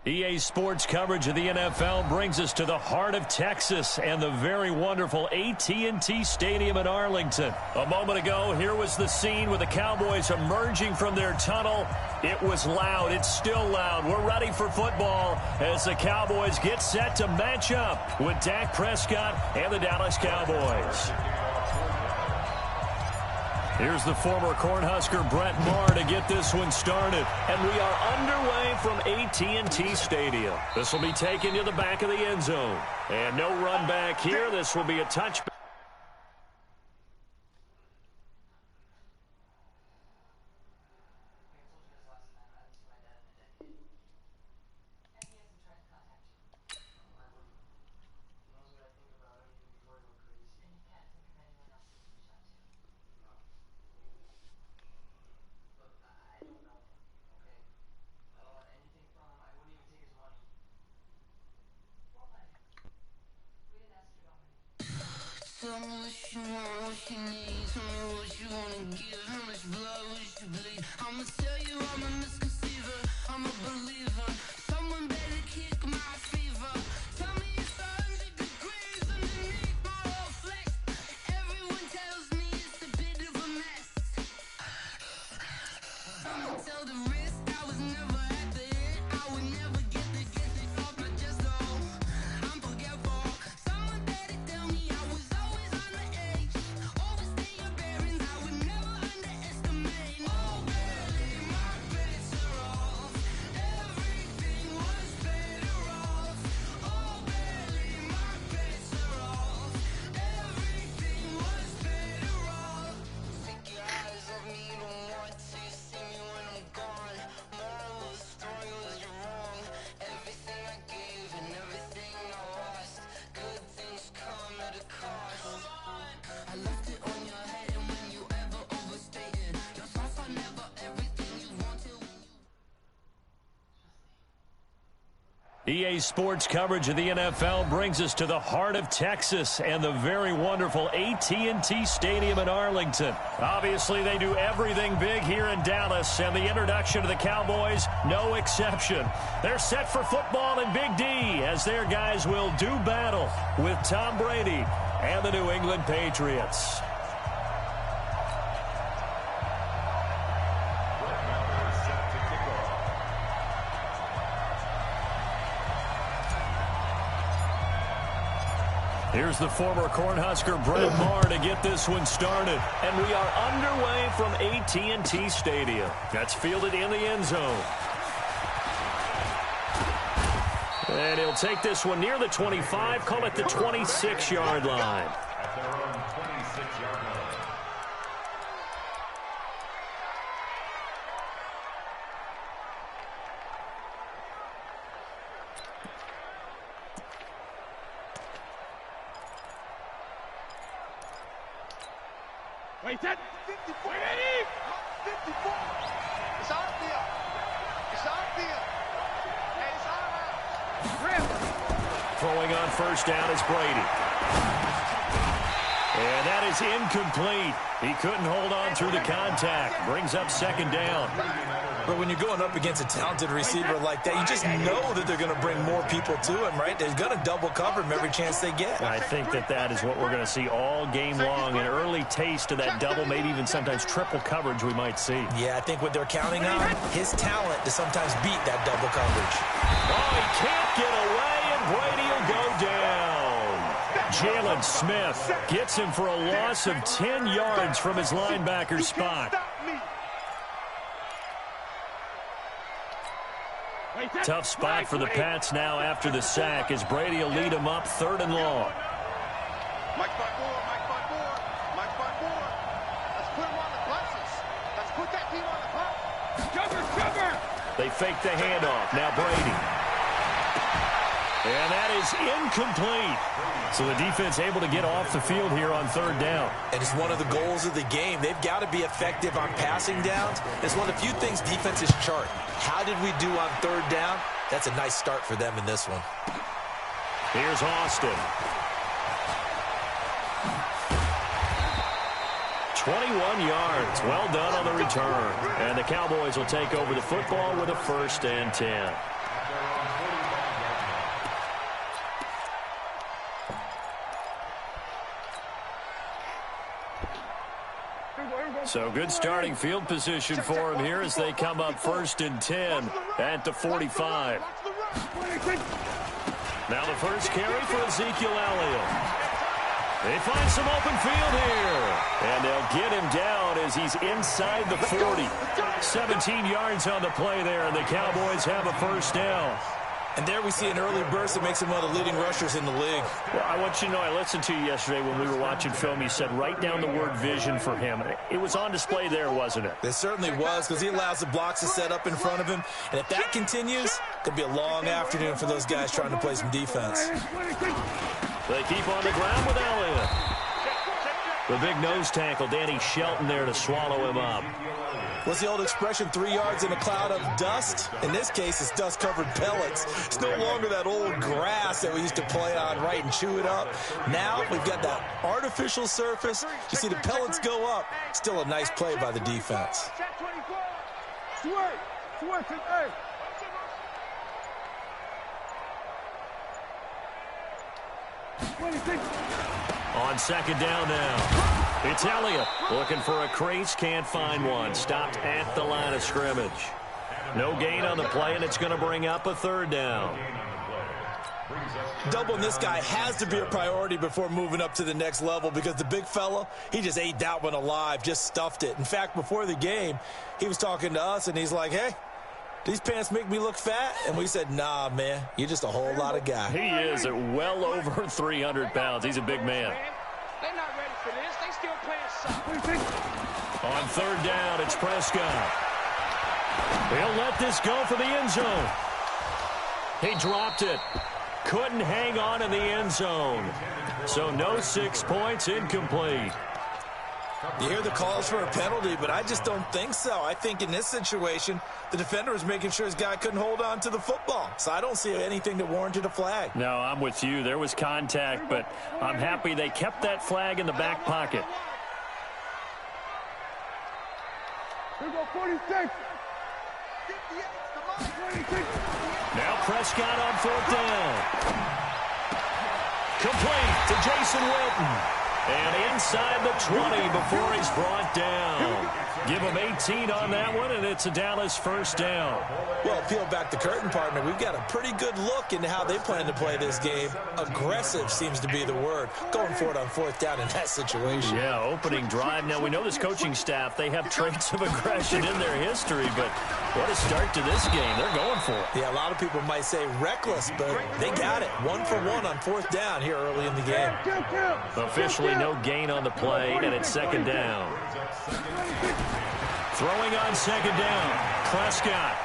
EA Sports coverage of the NFL brings us to the heart of Texas and the very wonderful AT&T Stadium in Arlington. A moment ago, here was the scene with the Cowboys emerging from their tunnel. It was loud. It's still loud. We're ready for football as the Cowboys get set to match up with Dak Prescott and the Dallas Cowboys. Here's the former Cornhusker Brett Maher to get this one started. And we are underway from AT&T Stadium. This will be taken to the back of the end zone. And no run back here. This will be a touchback. Tell me what you want, what you need. Tell me what you wanna give. How much blood would you bleed? I'ma tell you I'm a misconceiver. I'm a believer. Someone better kick my fever. Tell me it's 100 degrees underneath my whole flesh. Everyone tells me it's a bit of a mess. I'ma tell the risk I was never at the end. I would never get it off my chest. Oh, I'm forgetful. Someone better tell me I was always on the edge. Overstay your bearings, I would never underestimate. Oh, barely my bets are off. Everything was better off. Oh, barely my bets are off. Everything was better off. Take your eyes off me, don't want to see me when I'm gone. Moral of the story was you're wrong. Everything I gave and everything I lost. Good things come at a cost. I left it on your head, and when you ever overstated, your thoughts are never everything you wanted when you. EA Sports coverage of the NFL brings us to the heart of Texas and the very wonderful AT&T Stadium in Arlington. Obviously, they do everything big here in Dallas, and the introduction to the Cowboys, no exception. They're set for football in Big D as their guys will do battle with Tom Brady and the New England Patriots. Here's the former Cornhusker Brett Maher to get this one started. And we are underway from AT&T Stadium. That's fielded in the end zone. And he'll take this one near the 25, call it the 26-yard line. At their own 26-yard line. Wait, that 54. 54. It's out there. It's out there. And it's out. Throwing on first down is Brady. And that is incomplete. He couldn't hold on through the contact. Brings up second down. But when you're going up against a talented receiver like that, you just know that they're going to bring more people to him, right? They're going to double cover him every chance they get. I think that is what we're going to see all game long. An early taste of that double, maybe even sometimes triple coverage we might see. Yeah, I think what they're counting on, his talent to sometimes beat that double coverage. Oh, he can't get away, and Brady will go down. Jalen Smith gets him for a loss of 10 yards from his linebacker spot. Tough spot for the Pats now after the sack as Brady will lead them up 3rd and long. Mike by four. Let's put him on the buses. Let's put that team on the bus. Cover. They fake the handoff. Now Brady. And that is incomplete. So the defense able to get off the field here on 3rd down. And it's one of the goals of the game. They've got to be effective on passing downs. It's one of the few things defenses chart. How did we do on 3rd down? That's a nice start for them in this one. Here's Austin. 21 yards. Well done on the return. And the Cowboys will take over the football with a 1st and 10. So good starting field position for him here as they come up 1st and 10 at the 45. Now the first carry for Ezekiel Elliott. They find some open field here. And they'll get him down as he's inside the 40. 17 yards on the play there, and the Cowboys have a first down. And there we see an early burst that makes him one of the leading rushers in the league. Well, I want you to know, I listened to you yesterday when we were watching film. You said write down the word vision for him. It was on display there, wasn't it? It certainly was, because he allows the blocks to set up in front of him. And if that continues, it could be a long afternoon for those guys trying to play some defense. They keep on the ground with Elliott. The big nose tackle, Danny Shelton there to swallow him up. What's the old expression, 3 yards in a cloud of dust? In this case, it's dust-covered pellets. It's no longer that old grass that we used to play on, right, and chew it up. Now we've got that artificial surface. You see the pellets go up. Still a nice play by the defense. On second down now. It's Elliott looking for a crease, can't find one. Stopped at the line of scrimmage. No gain on the play, and it's going to bring up a third down. Doubling this guy has to be a priority before moving up to the next level, because the big fella, he just ate that one alive, just stuffed it. In fact, before the game, he was talking to us, and he's like, hey, these pants make me look fat? And we said, nah, man, you're just a whole lot of guy. He is at well over 300 pounds. He's a big man. They're not ready for this. They still playing soft. On third down, it's Prescott. He'll let this go for the end zone. He dropped it. Couldn't hang on in the end zone. So no 6 points, incomplete. You hear the calls for a penalty, but I just don't think so. I think in this situation, the defender was making sure his guy couldn't hold on to the football. So I don't see anything that warranted a flag. No, I'm with you. There was contact, but I'm happy they kept that flag in the back pocket. Here we go, 46. Now Prescott on fourth down. Complete to Jason Witten. And inside the 20 before he's brought down. Give him 18 on that one, and it's a Dallas first down. Well, peel back the curtain, partner. We've got a pretty good look into how they plan to play this game. Aggressive seems to be the word. Going for it on fourth down in that situation. Yeah, opening drive. Now, we know this coaching staff, they have traits of aggression in their history, but what a start to this game. They're going for it. Yeah, a lot of people might say reckless, but they got it. 1 for 1 on fourth down here early in the game. Officially no gain on the play, and it's second down. Throwing on second down, Prescott.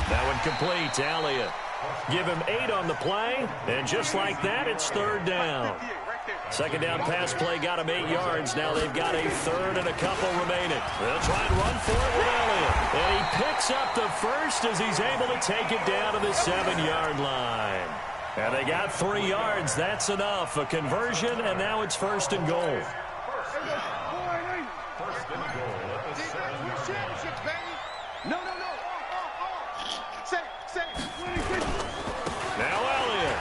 That one complete to Elliott. Give him 8 on the play, and just like that, it's third down. Second down pass play got him 8 yards. Now they've got a third and a couple remaining. They'll try and run for it with Elliott. And he picks up the first as he's able to take it down to the 7-yard line. And they got 3 yards. That's enough. A conversion, and now it's first and goal. Now Elliott.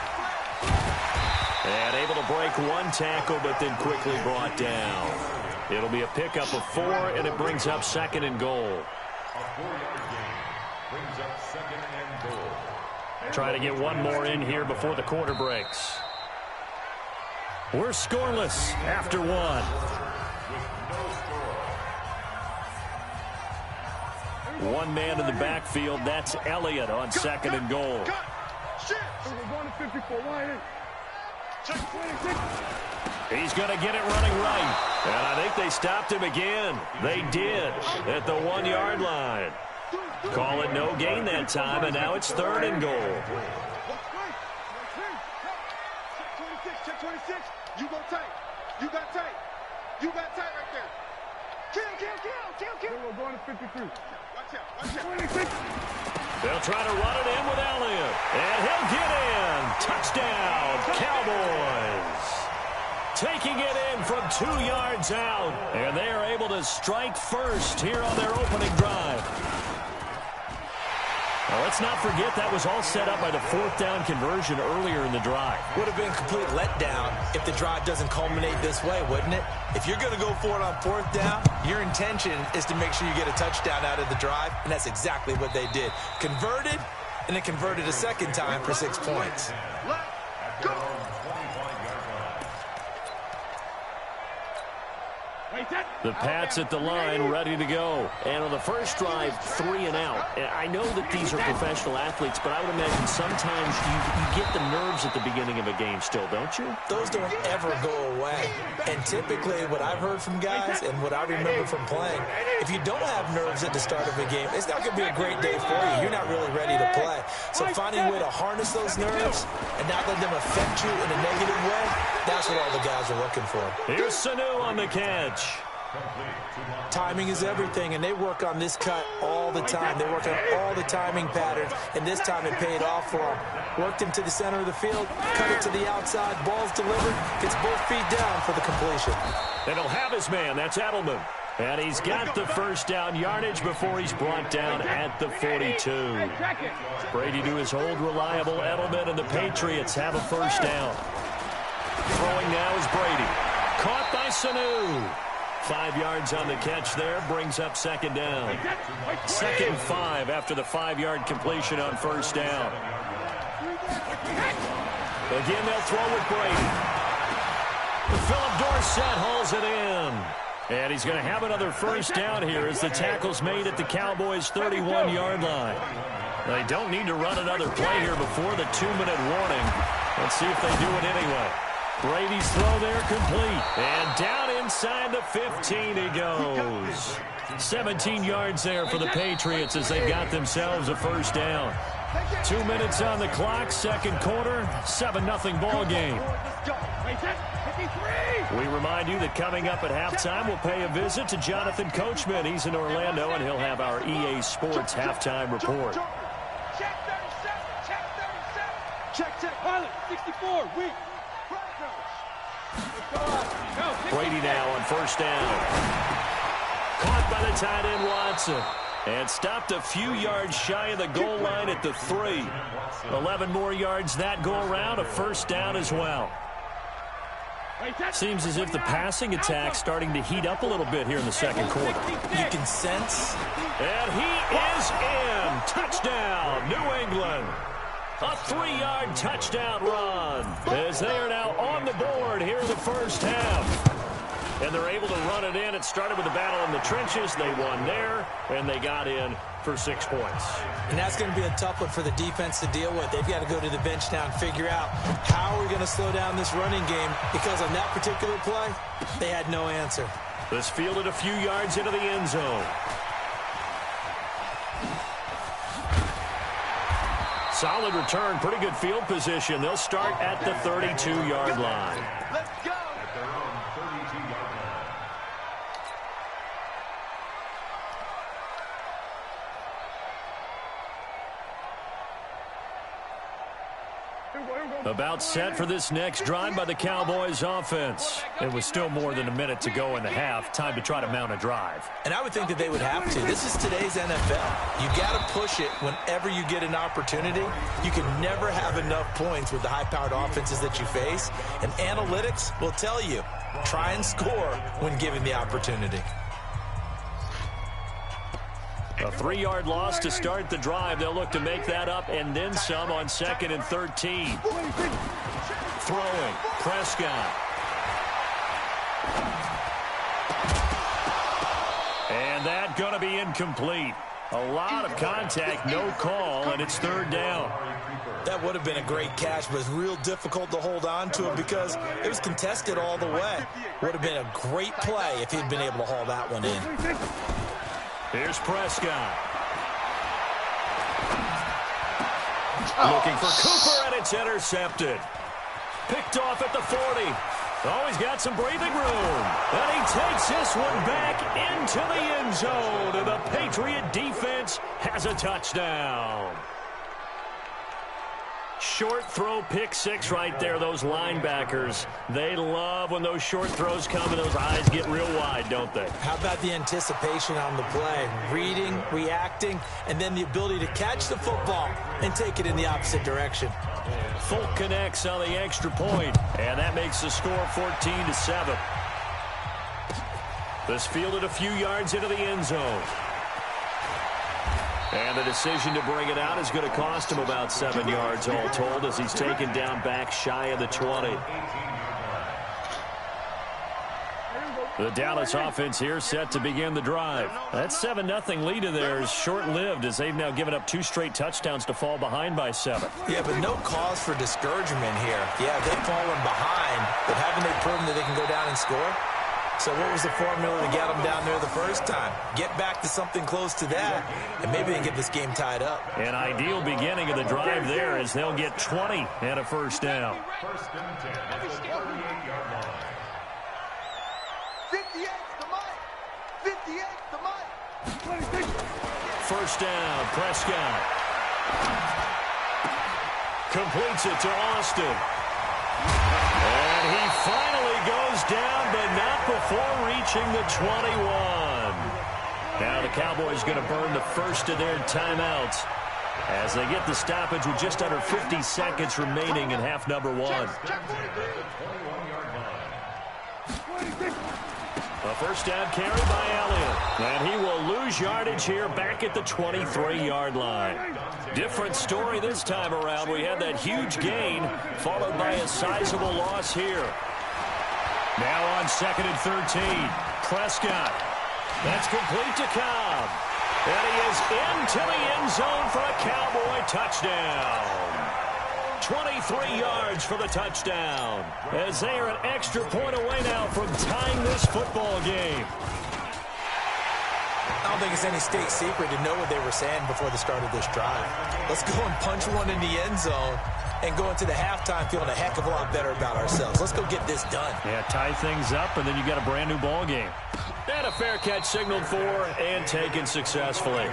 And able to break one tackle, but then quickly brought down. It'll be a pickup of 4, and it brings up second and goal. A 4-yard gain brings up second and goal. Try to get one more in here before the quarter breaks. We're scoreless after 1. One man in the backfield. That's Elliott on second and goal. He's going to get it running right. And I think they stopped him again. They did at the 1-yard line. Call it no gain that time, and now it's third and goal. Check 26. You go tight. You got tight. You got tight right there. Kill. We're going to 53. Watch out. They'll try to run it in with Elliott. And he'll get in. Touchdown, Cowboys. Taking it in from 2 yards out. And they are able to strike first here on their opening drive. Well, let's not forget that was all set up by the fourth down conversion earlier in the drive. Would have been a complete letdown if the drive doesn't culminate this way, wouldn't it? If you're going to go for it on fourth down, your intention is to make sure you get a touchdown out of the drive, and that's exactly what they did. Converted, and then converted a second time for 6 points. Let's go. The Pats at the line, ready to go. And on the first drive, 3 and out. I know that these are professional athletes, but I would imagine sometimes you get the nerves at the beginning of a game still, don't you? Those don't ever go away. And typically, what I've heard from guys and what I remember from playing, if you don't have nerves at the start of a game, it's not going to be a great day for you. You're not really ready to play. So finding a way to harness those nerves and not let them affect you in a negative way, that's what all the guys are looking for. Here's Sanu on the catch. Timing is everything, and they work on this cut all the time. They work on all the timing patterns, and this time it paid off for them. Worked him to the center of the field, cut it to the outside, ball's delivered, gets both feet down for the completion. And he'll have his man, that's Edelman. And he's got the first down yardage before he's brought down at the 42. Brady to his old reliable Edelman, and the Patriots have a first down. Throwing now is Brady. Caught by Sanu. 5 yards on the catch there, brings up second down. 2nd and 5 after the 5-yard completion on first down. Again, they'll throw with Brady. Philip Dorsett hauls it in. And he's going to have another first down here as the tackle's made at the Cowboys' 31-yard line. They don't need to run another play here before the 2-minute warning. Let's see if they do it anyway. Brady's throw there complete. And down inside the 15 he goes. 17 yards there for the Patriots as they've got themselves a first down. 2 minutes on the clock, second quarter, 7-0 ball game. We remind you that coming up at halftime, we'll pay a visit to Jonathan Coachman. He's in Orlando, and he'll have our EA Sports halftime report. Check 37. Check. Pilot, 64. Weak. Brady now on first down. Caught by the tight end Watson. And stopped a few yards shy of the goal line at the 3. 11 more yards that go around, a first down as well. Seems as if the passing attack's starting to heat up a little bit here in the second quarter. You can sense. And he is in. Touchdown, New England. A 3-yard touchdown run as they are now on the board here in the first half. And they're able to run it in. It started with a battle in the trenches. They won there, and they got in for 6 points. And that's going to be a tough one for the defense to deal with. They've got to go to the bench now and figure out how are we going to slow down this running game, because on that particular play, they had no answer. This fielded a few yards into the end zone. Solid return, pretty good field position. They'll start at the 32-yard line. Let's go. About set for this next drive by the Cowboys offense. It was still more than a minute to go in the half. Time to try to mount a drive. And I would think that they would have to. This is today's NFL. You got to push it whenever you get an opportunity. You can never have enough points with the high-powered offenses that you face. And analytics will tell you, try and score when given the opportunity. A 3-yard loss to start the drive. They'll look to make that up and then some on 2nd and 13. Throwing, Prescott. And that going to be incomplete. A lot of contact, no call, and it's 3rd down. That would have been a great catch, but it's real difficult to hold on to it because it was contested all the way. Would have been a great play if he'd been able to haul that one in. Here's Prescott. Looking for Cooper, and it's intercepted. Picked off at the 40. Oh, he's got some breathing room. And he takes this one back into the end zone. And the Patriot defense has a touchdown. Short throw pick six right there. Those linebackers, they love when those short throws come and those eyes get real wide, don't they? How about the anticipation on the play? Reading, reacting, and then the ability to catch the football and take it in the opposite direction. Folk connects on the extra point, and that makes the score 14-7. This fielded a few yards into the end zone. And the decision to bring it out is going to cost him about 7 yards all told as he's taken down back shy of the 20. The Dallas offense here set to begin the drive. That 7-0 lead of theirs short-lived as they've now given up 2 straight touchdowns to fall behind by 7. Yeah, but no cause for discouragement here. Yeah, they've fallen behind, but haven't they proven that they can go down and score? So what was the formula to get them down there the first time? Get back to something close to that, and maybe they can get this game tied up. An ideal beginning of the drive there as they'll get 20 and a first down. First and 10 at the 38-yard line. 58 to Mike. 58 to Mike. First down, Prescott. Completes it to Austin. And he finally goes down, but not before reaching the 21. Now the Cowboys going to burn the first of their timeouts as they get the stoppage with just under 50 seconds remaining in half number 1. A first down carry by Elliott. And he will lose yardage here back at the 23-yard line. Different story this time around. We had that huge gain followed by a sizable loss here. Now on 2nd and 13. Prescott. That's complete to Cobb. And he is into the end zone for a Cowboy touchdown. 23 yards for the touchdown as they are an extra point away now from tying this football game. I don't think it's any state secret to know what they were saying before the start of this drive. Let's go and punch one in the end zone and go into the halftime feeling a heck of a lot better about ourselves. Let's go get this done. Yeah, tie things up, and then you got a brand new ball game. And a fair catch signaled for and taken successfully.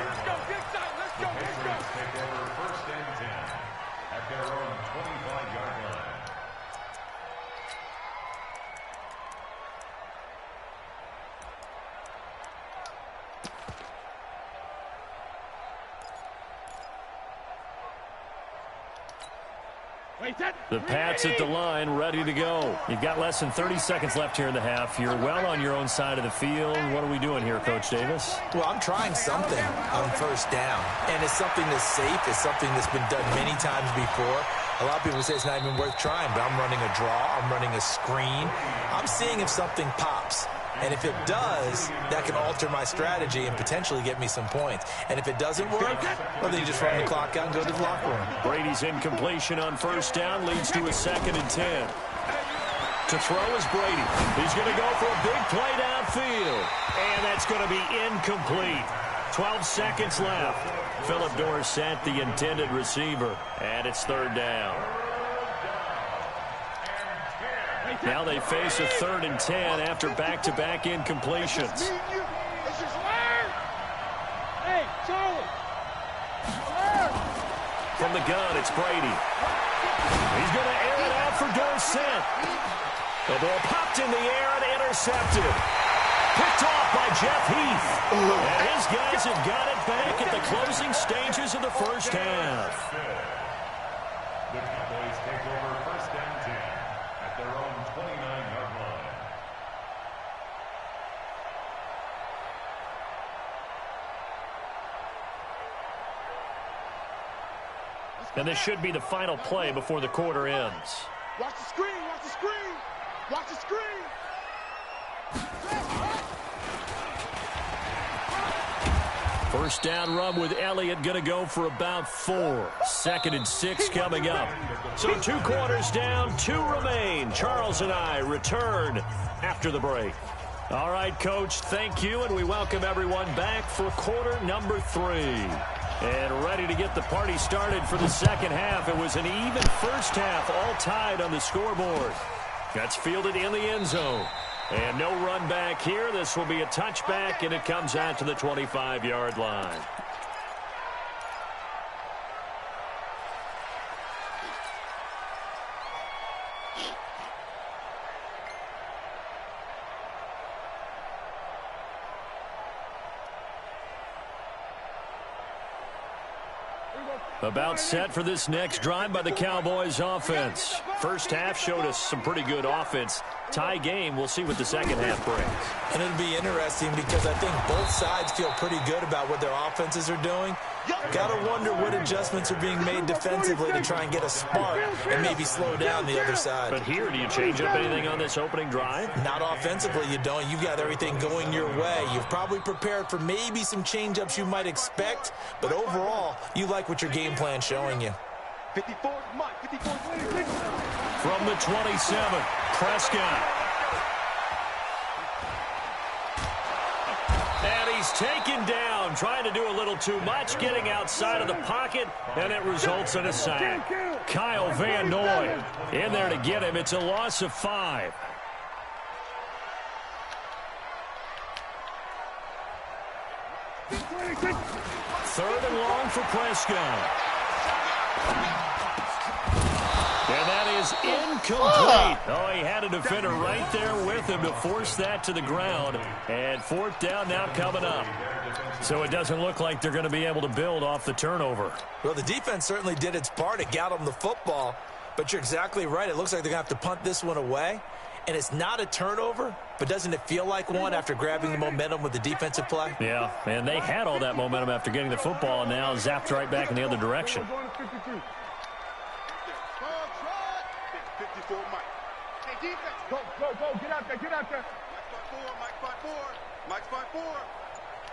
The Pats at the line, ready to go. You've got less than 30 seconds left here in the half. You're well on your own side of the field. What are we doing here, Coach Davis? Well, I'm trying something on first down, and it's something that's safe. It's something that's been done many times before. A lot of people say it's not even worth trying, but I'm running a draw. I'm running a screen. I'm seeing if something pops. And if it does, that can alter my strategy and potentially get me some points. And if it doesn't work, well, then you just run the clock out and go to the locker room. Brady's incompletion on first down leads to a 2nd and 10. To throw is Brady. He's going to go for a big play downfield. And that's going to be incomplete. 12 seconds left. Philip Dorsett, the intended receiver. And it's 3rd down. Now they face a 3rd and 10 after back-to-back incompletions. Hey, Charlie. From the gun, it's Brady. He's going to air it out for Dorsett. The ball popped in the air and intercepted. Picked off by Jeff Heath. And his guys have got it back at the closing stages of the first half. The Cowboys take over first and 10 at their own 29-yard line. And this should be the final play before the quarter ends. Watch the screen, watch the screen. Watch the screen. First down run with Elliott going to go for about 4. 2nd and 6 coming up. So 2 quarters down, 2 remain. Charles and I return after the break. All right, Coach, thank you, and we welcome everyone back for quarter number 3. And ready to get the party started for the second half. It was an even first half, all tied on the scoreboard. That's fielded in the end zone. And no run back here. This will be a touchback, and it comes out to the 25-yard line. About set for this next drive by the Cowboys offense. First half showed us some pretty good offense. Tie game, we'll see what the second half brings. And it'll be interesting because I think both sides feel pretty good about what their offenses are doing. Got to wonder what adjustments are being made defensively to try and get a spark and maybe slow down the other side. But here, do you change up anything on this opening drive? Not offensively, you don't. You've got everything going your way. You've probably prepared for maybe some change-ups you might expect, but overall, you like what your game plan's showing you. 54, Mike, 54, 26. From the 27, Prescott. And he's taken down, trying to do a little too much, getting outside of the pocket, and it results in a sack. Kyle Van Noy in there to get him. It's a loss of 5. Third and long for Prescott. And that is incomplete. Oh, he had a defender right there with him to force that to the ground. And fourth down now coming up. So it doesn't look like they're going to be able to build off the turnover. Well, the defense certainly did its part. It got them the football. But you're exactly right. It looks like they're going to have to punt this one away. And it's not a turnover, but doesn't it feel like one after grabbing the momentum with the defensive play? Yeah, and they had all that momentum after getting the football, and now zapped right back in the other direction. 54, Mike. Hey, defense. Go. Get out there. Mike 5-4. Mike 5-4.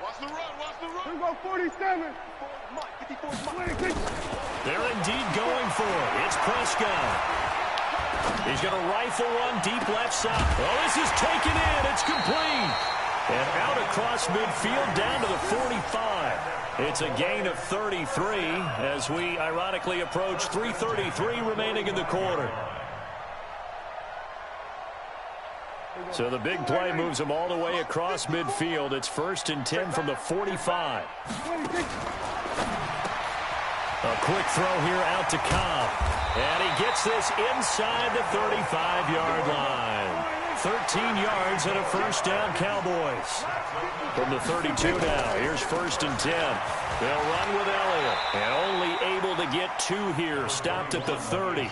Watch the run. Here we go, 47. Mike, 54, Mike. They're indeed going for it. It's Prescott. He's going to rifle one deep left side. Oh, this is taken in. It's complete. And out across midfield down to the 45. It's a gain of 33 as we ironically approach 3:33 remaining in the quarter. So the big play moves him all the way across midfield. It's 1st and 10 from the 45. A quick throw here out to Cobb. And he gets this inside the 35-yard line. 13 yards and a first down, Cowboys. From the 32 now, here's 1st and 10. They'll run with Elliott. And only able to get 2 here. Stopped at the 30.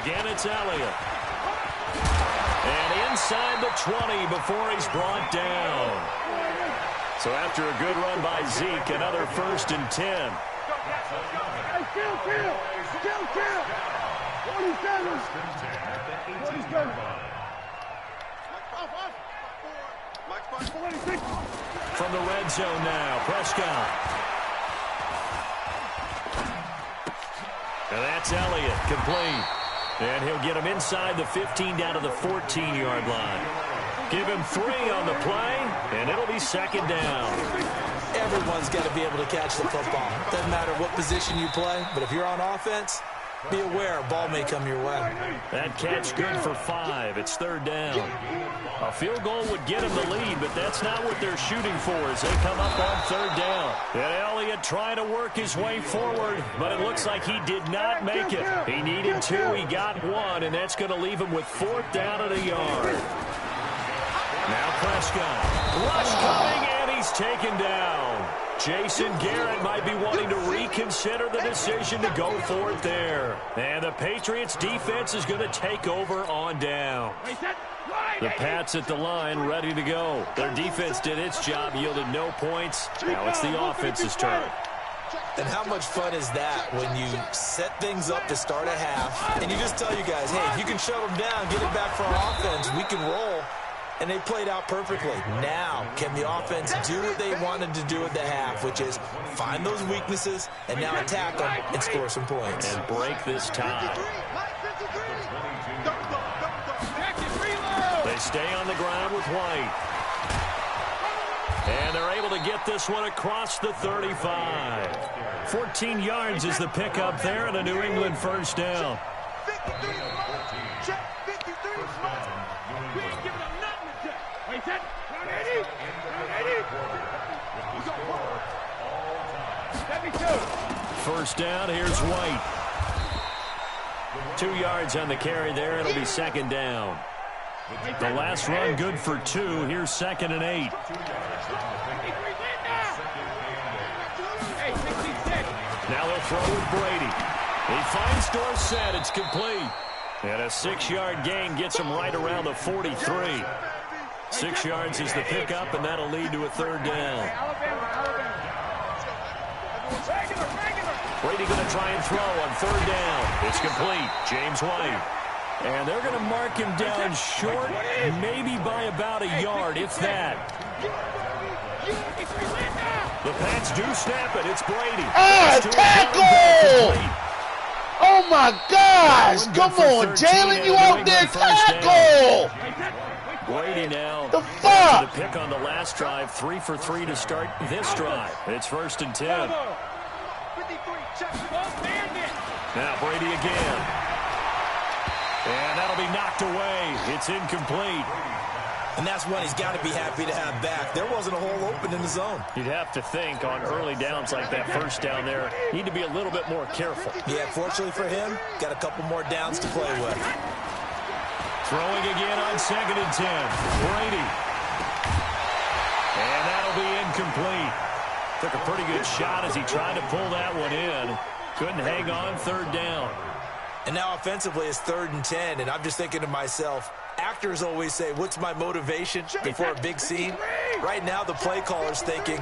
Again, it's Elliott. And inside the 20 before he's brought down. So after a good run by Zeke, another 1st and 10. Kill. 47. From the red zone now, Prescott. And that's Elliott, complete. And he'll get him inside the 15 down to the 14-yard line. Give him 3 on the play, and it'll be 2nd down. Everyone's got to be able to catch the football. Doesn't matter what position you play, but if you're on offense, be aware a ball may come your way. That catch good for 5. It's 3rd down. A field goal would get him the lead, but that's not what they're shooting for as they come up on 3rd down. And Elliott trying to work his way forward, but it looks like he did not make it. He needed 2. He got 1, and that's going to leave him with 4th down at a yard. Now Prescott. Rush coming, and he's taken down. Jason Garrett might be wanting to reconsider the decision to go for it there. And the Patriots defense is going to take over on down. The Pats at the line ready to go. Their defense did its job, yielded no points. Now it's the offense's turn. And how much fun is that when you set things up to start a half and you just tell you guys, hey, if you can shut them down, get it back for our offense, we can roll. And they played out perfectly. Now, can the offense do what they wanted to do at the half, which is find those weaknesses and now attack them and score some points. And break this tie. They stay on the ground with White. And they're able to get this one across the 35. 14 yards is the pickup there and a New England 1st down. 53 check, 53 we ain't giving up nothing to check. Wait, check. 180. 72. 1st down, here's White. 2 yards on the carry there. It'll be second down. The last run good for 2. Here's 2nd and 8. Now they'll throw with Brady. He finds Dorsett. It's complete. And a 6-yard gain gets him right around the 43. 6 yards is the pickup, and that'll lead to a 3rd down. Brady going to try and throw on 3rd down. It's complete. James White. And they're going to mark him down short, maybe by about a yard, if that. The Pats do snap it. It's Brady. Tackle! Oh, my gosh. Come on, Jalen. You out there. Tackle! Brady now. The fuck? The pick on the last drive. 3 for 3 to start this drive. It's 1st and 10. Now Brady again. And that'll be knocked away. It's incomplete. And that's one he's got to be happy to have back. There wasn't a hole open in the zone. You'd have to think on early downs like that 1st down there, need to be a little bit more careful. Yeah, fortunately for him, got a couple more downs to play with. Throwing again on 2nd and 10. Brady. And that'll be incomplete. Took a pretty good shot as he tried to pull that one in. Couldn't hang on. 3rd down. And now offensively it's 3rd and 10, and I'm just thinking to myself, actors always say, what's my motivation before a big scene? Right now the play caller's thinking,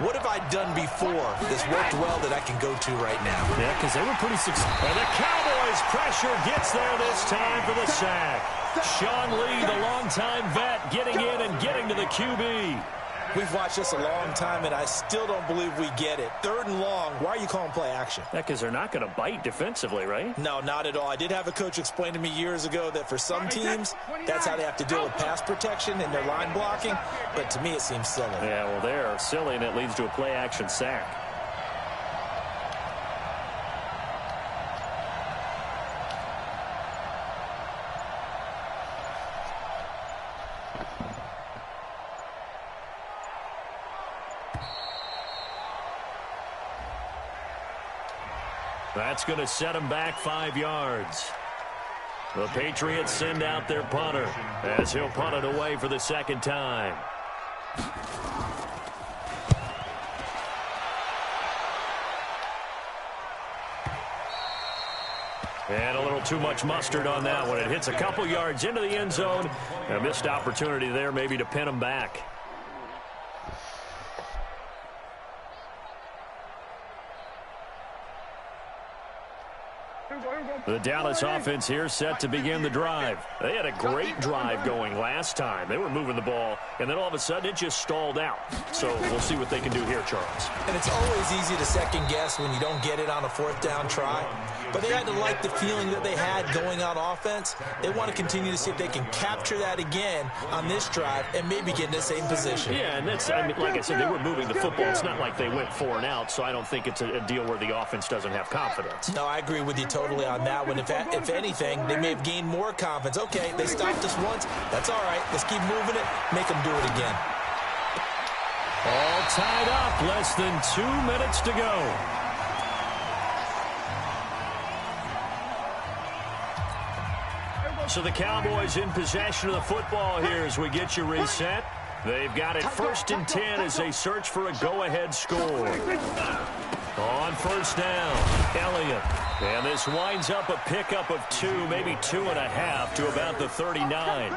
what have I done before that's worked well that I can go to right now? Yeah, because they were pretty successful. And the Cowboys pressure gets there this time for the sack. Sean Lee, the longtime vet, getting in and getting to the QB. We've watched this a long time, and I still don't believe we get it. 3rd and long, why are you calling play action? Yeah, because they're not going to bite defensively, right? No, not at all. I did have a coach explain to me years ago that for some teams, that's how they have to deal with pass protection and their line blocking, but to me it seems silly. Yeah, well, they're silly, and it leads to a play action sack. That's going to set him back 5 yards. The Patriots send out their punter as he'll punt it away for the 2nd time. And a little too much mustard on that one. It hits a couple yards into the end zone. A missed opportunity there maybe to pin him back. The Dallas offense here set to begin the drive. They had a great drive going last time. They were moving the ball, and then all of a sudden it just stalled out. So we'll see what they can do here, Charles. And it's always easy to second guess when you don't get it on a 4th down try. But they had to like the feeling that they had going on offense. They want to continue to see if they can capture that again on this drive and maybe get in the same position. Yeah, and that's, I mean, like I said, they were moving the football. It's not like they went 4 and out, so I don't think it's a deal where the offense doesn't have confidence. No, I agree with you totally on that one. If anything, they may have gained more confidence. Okay, they stopped us once. That's all right. Let's keep moving it. Make them do it again. All tied up. Less than 2 minutes to go. So the Cowboys in possession of the football here as we get you reset. They've got it 1st and 10 as they search for a go-ahead score. On 1st down, Elliott. And this winds up a pickup of 2, maybe 2.5 to about the 39.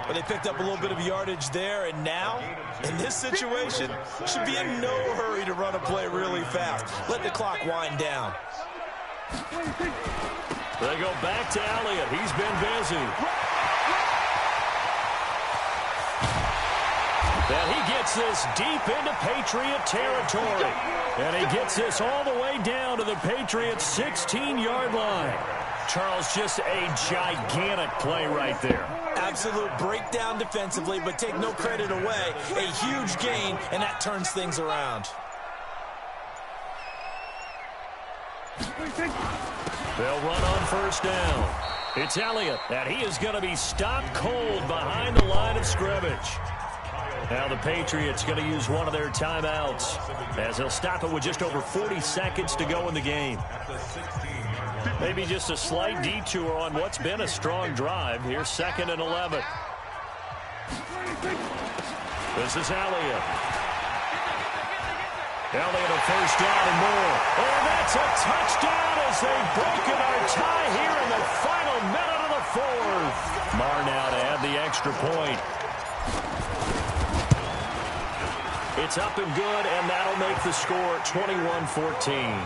But they picked up a little bit of yardage there, and now, in this situation, should be in no hurry to run a play really fast. Let the clock wind down. They go back to Elliott. He's been busy. And he gets this deep into Patriot territory. And he gets this all the way down to the Patriots' 16-yard line. Charles, just a gigantic play right there. Absolute breakdown defensively, but take no credit away. A huge gain, and that turns things around. They'll run on 1st down. It's Elliott, and he is going to be stopped cold behind the line of scrimmage. Now the Patriots going to use one of their timeouts as they'll stop it with just over 40 seconds to go in the game. Maybe just a slight detour on what's been a strong drive. Here's 2nd and 11. This is Elliott. Elliott a first down and more. And that's a touchdown as they've broken our tie here in the final minute of the 4th. Marr now to add the extra point. It's up and good, and that'll make the score 21-14.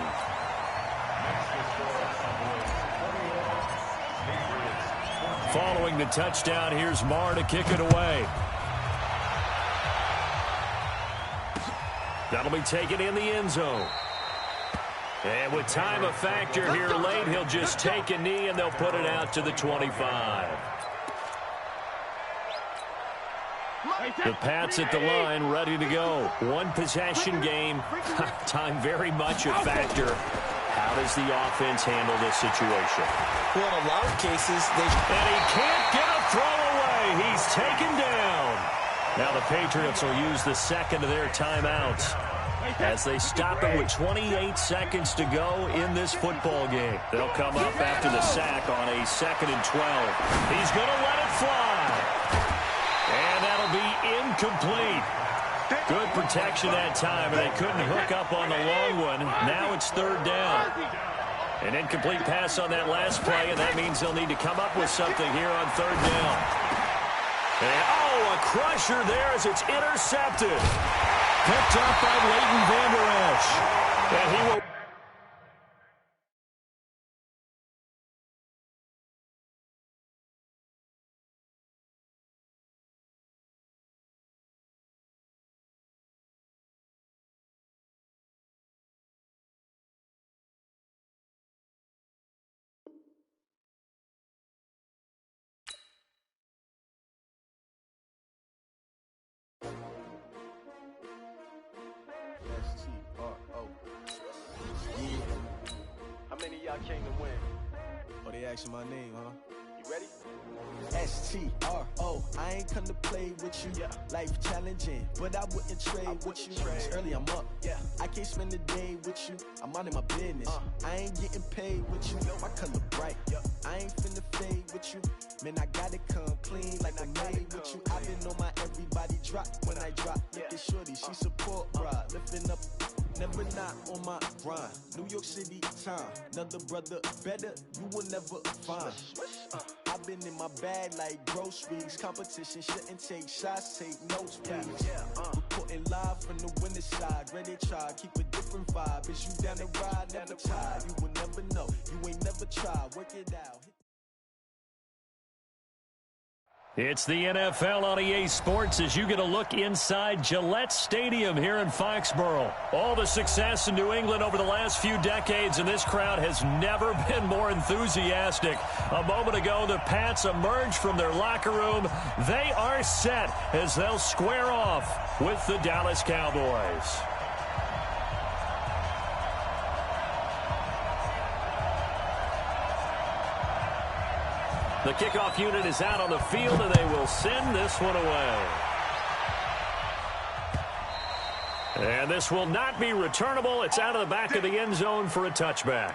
Following the touchdown, here's Marr to kick it away. That'll be taken in the end zone. And with time a factor here late, he'll just take a knee, and they'll put it out to the 25. The Pats at the line, ready to go. One possession game. Time very much a factor. How does the offense handle this situation? Well, in a lot of cases, and he can't get a throw away. He's taken down. Now the Patriots will use the second of their timeouts as they stop it with 28 seconds to go in this football game. They'll come up after the sack on a 2nd and 12. He's going to let it fly. And that'll be incomplete. Good protection that time, and they couldn't hook up on the long one. Now it's 3rd down. An incomplete pass on that last play, and that means they'll need to come up with something here on 3rd down. And, a crusher there as it's intercepted. Picked up by Leighton Vander Esch. And he will... How many of y'all came to win? Oh, they asking my name, huh? You ready? S-T-R-O, I ain't come to play with you. Life challenging, but I wouldn't trade with you. It's early, I'm up. I can't spend the day with you. I'm out of my business. I ain't getting paid with you. My color bright. I ain't finna fade with you. Man, I gotta come clean like I made with you. I been on my everybody drop when I drop. Look at shorty, she support, bruh. Lifting up. Never not on my grind. New York City time. Another brother better, you will never find. I've been in my bag like groceries. Competition shouldn't take shots, take notes, please. Reporting live from the winner side. Ready to try, keep a different vibe. Is you down the ride, never tired. You will never know, you ain't never tried. Work it out. It's the NFL on EA Sports as you get a look inside Gillette Stadium here in Foxborough. All the success in New England over the last few decades, and this crowd has never been more enthusiastic. A moment ago, the Pats emerged from their locker room. They are set as they'll square off with the Dallas Cowboys. The kickoff unit is out on the field, and they will send this one away. And this will not be returnable. It's out of the back of the end zone for a touchback.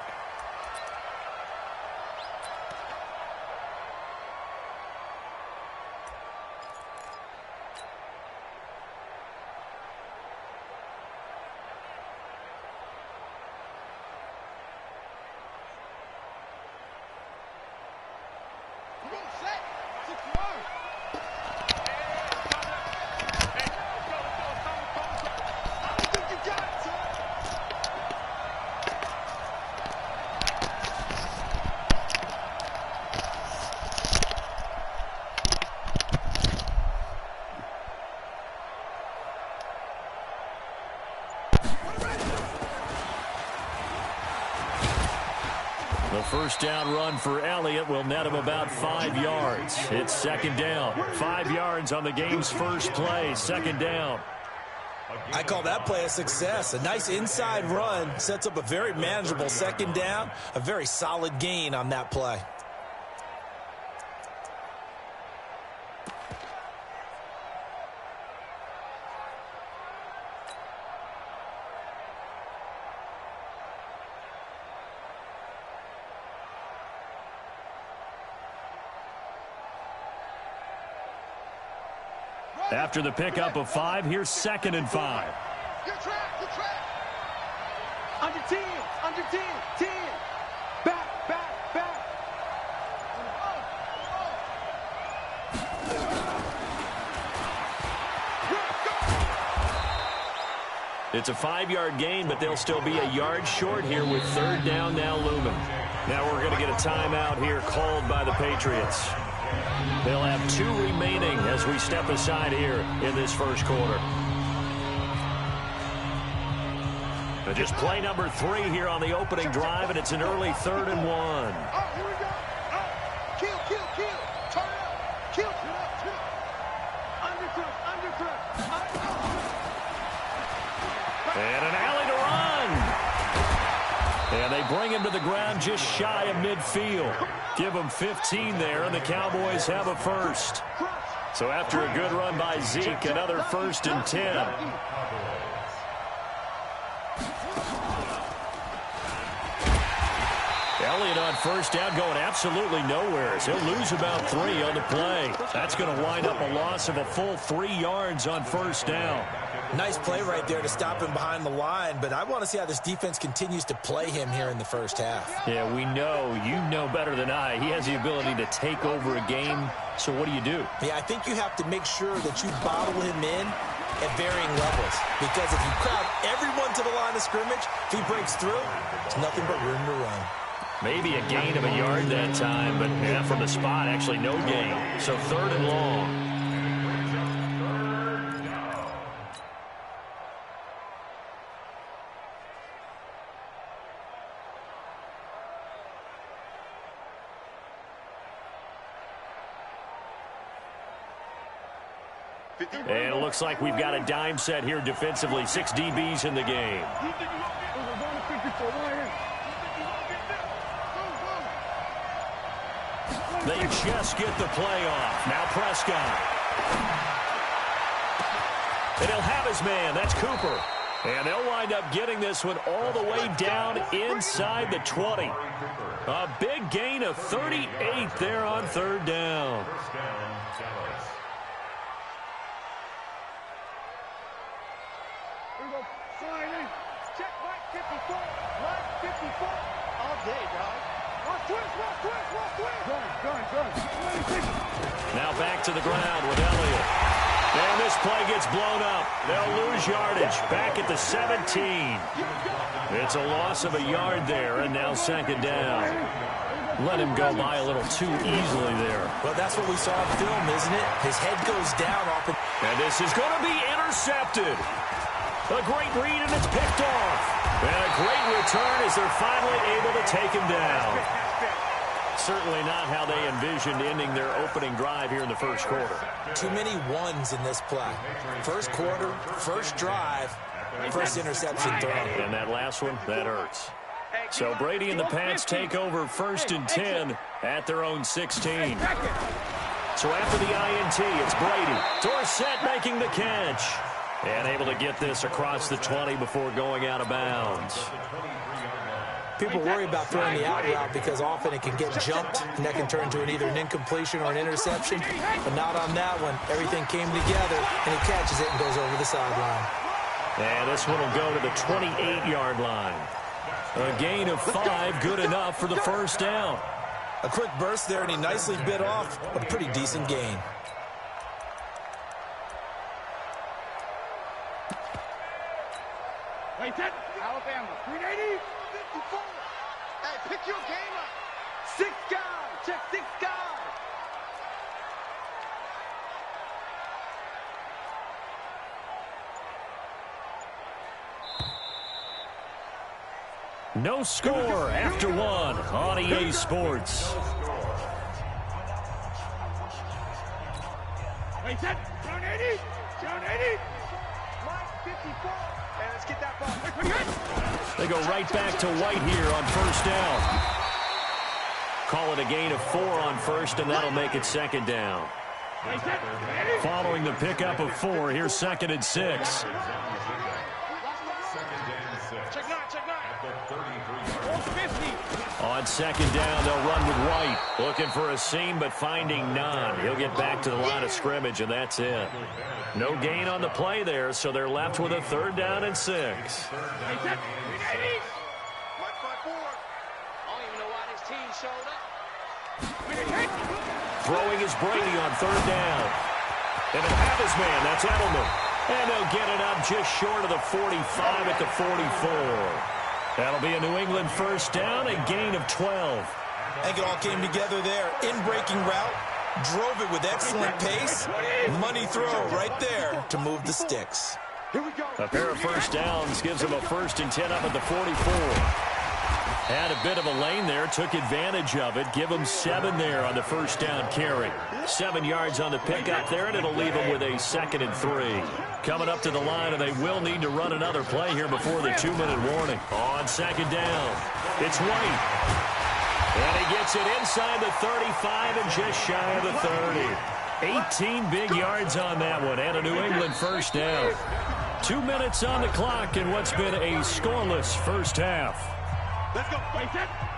The first down run for Elliott will net him about 5 yards. It's 2nd down. 5 yards on the game's first play. 2nd down. I call that play a success. A nice inside run sets up a very manageable 2nd down. A very solid gain on that play. After the pickup of 5, here's 2nd and 5. Good track, good track. Under 10, under 10, 10. Back, back, back. It's a 5-yard gain, but they'll still be a yard short here with 3rd down now looming. Now we're going to get a timeout here called by the Patriots. They'll have 2 remaining as we step aside here in this first quarter. But just play number 3 here on the opening drive, and it's an early 3rd and 1. Oh, here we go. Oh, kill, kill, kill. Turn it up. Kill, kill. Undercrush, undercrush. And an alley to run. And they bring him to the ground just shy of midfield. Give him 15 there, and the Cowboys have a first. So after a good run by Zeke, another 1st and 10. Elliott on 1st down, going absolutely nowhere. So he'll lose about 3 on the play. That's going to wind up a loss of a full 3 yards on 1st down. Nice play right there to stop him behind the line, but I want to see how this defense continues to play him here in the first half. Yeah, we know. You know better than I. He has the ability to take over a game. So what do you do? Yeah, I think you have to make sure that you bottle him in at varying levels, because if you crowd everyone to the line of scrimmage, if he breaks through, it's nothing but room to run. Maybe a gain of a yard that time, but yeah, from the spot, actually no gain. So 3rd and long. And it looks like we've got a dime set here defensively. 6 DBs in the game. They just get the play off. Now Prescott. And he'll have his man. That's Cooper. And they'll wind up getting this one all the way down inside the 20. A big gain of 38 there on 3rd down. Check right 54. Right 54. All day, dog. Watch twist. Gun. Now back to the ground with Elliott. And this play gets blown up. They'll lose yardage. Back at the 17. It's a loss of a yard there, and now 2nd down. Let him go by a little too easily there. Well, that's what we saw on film, isn't it? His head goes down off it. And this is going to be intercepted. A great read, and it's picked off. And a great return as they're finally able to take him down. Certainly not how they envisioned ending their opening drive here in the first quarter. Too many ones in this play. First quarter, first drive, first interception thrown. And that last one, that hurts. So Brady and the Pats take over 1st and 10 at their own 16. So after the INT, it's Brady. Dorsett making the catch. And able to get this across the 20 before going out of bounds. People worry about throwing the out route because often it can get jumped, and that can turn to either an incompletion or an interception. But not on that one. Everything came together, and he catches it and goes over the sideline. And this one will go to the 28-yard line. A gain of 5, good enough for the 1st down. A quick burst there, and he nicely bit off a pretty decent gain. Wait, that Alabama. 380. 54. Hey, pick your game up. 6 guys. Check 6 guys. No score after 1 on EA Sports. Wait, that down 80. Down 80. Mike 54. And let's get that ball. They go right back to White here on 1st down. Call it a gain of 4 on 1st, and that'll make it 2nd down. Following the pickup of 4, here's 2nd and 6. Check 9. At the 33-yard line. On second down, they'll run with White. Looking for a seam, but finding none. He'll get back to the line of scrimmage, and that's it. No gain on the play there, so they're left with a 3rd down and 6. Throwing is Brady on 3rd down. And they'll have his man. That's Edelman. And they'll get it up just short of the 45 at the 44. That'll be a New England 1st down, a gain of 12. I think it all came together there. In-breaking route, drove it with excellent pace. Money throw right there to move the sticks. A pair of 1st downs gives them a 1st and 10 up at the 44. Had a bit of a lane there, took advantage of it. Give them 7 there on the 1st down carry. 7 yards on the pickup there, and it'll leave them with a 2nd and 3. Coming up to the line, and they will need to run another play here before the 2-minute warning. On 2nd down, it's White. And he gets it inside the 35 and just shy of the 30. 18 big yards on that one, and a New England 1st down. 2 minutes on the clock in what's been a scoreless first half. Let's go.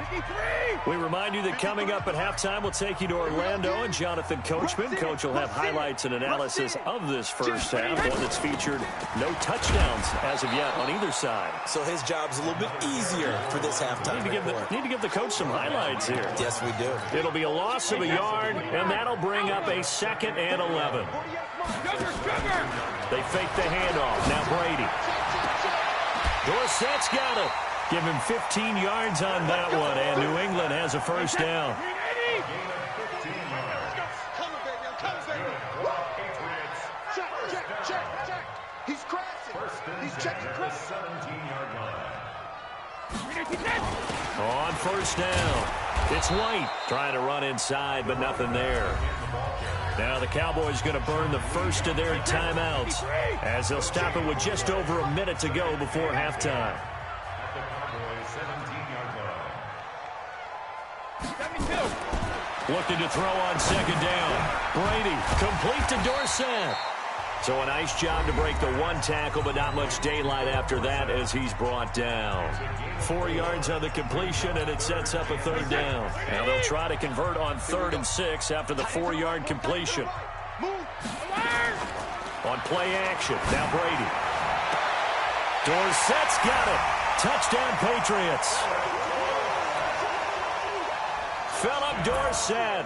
53. We remind you that coming up at halftime, we'll take you to Orlando and Jonathan Coachman. Coach will have highlights and analysis of this first half, one that's featured no touchdowns as of yet on either side. So his job's a little bit easier for this halftime. Need to give the coach some highlights here. Yes, we do. It'll be a loss of a yard, and that'll bring up a 2nd and 11. They fake the handoff. Now Brady. Dorsett's got it. Give him 15 yards on that one, and New England has a 1st down. Check. He's crashing. He's checking crash. 17-yard line. On 1st down, it's White trying to run inside, but nothing there. Now the Cowboys going to burn the first of their timeouts as they'll stop it with just over a minute to go before halftime. Looking to throw on 2nd down. Brady, complete to Dorsett. So a nice job to break the 1 tackle, but not much daylight after that as he's brought down. 4 yards on the completion, and it sets up a 3rd down. Now they'll try to convert on 3rd and 6 after the 4-yard completion. On play action, now Brady. Dorsett's got it. Touchdown, Patriots. Philip Dorsett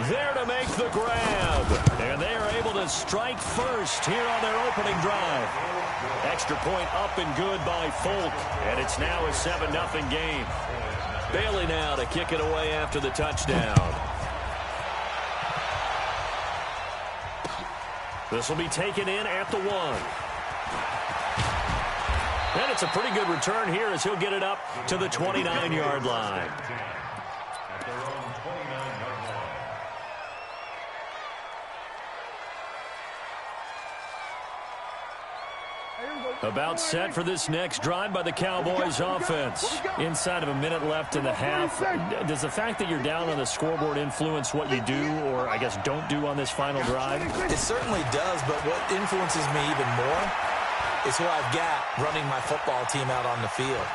there to make the grab. And they are able to strike first here on their opening drive. Extra point up and good by Folk. And it's now a 7-0 game. Bailey now to kick it away after the touchdown. This will be taken in at the 1. And it's a pretty good return here as he'll get it up to the 29-yard line. About set for this next drive by the Cowboys offense. Inside of a minute left in the half. Does the fact that you're down on the scoreboard influence what you do, or I guess don't do on this final drive? It certainly does, but what influences me even more is who I've got running my football team out on the field.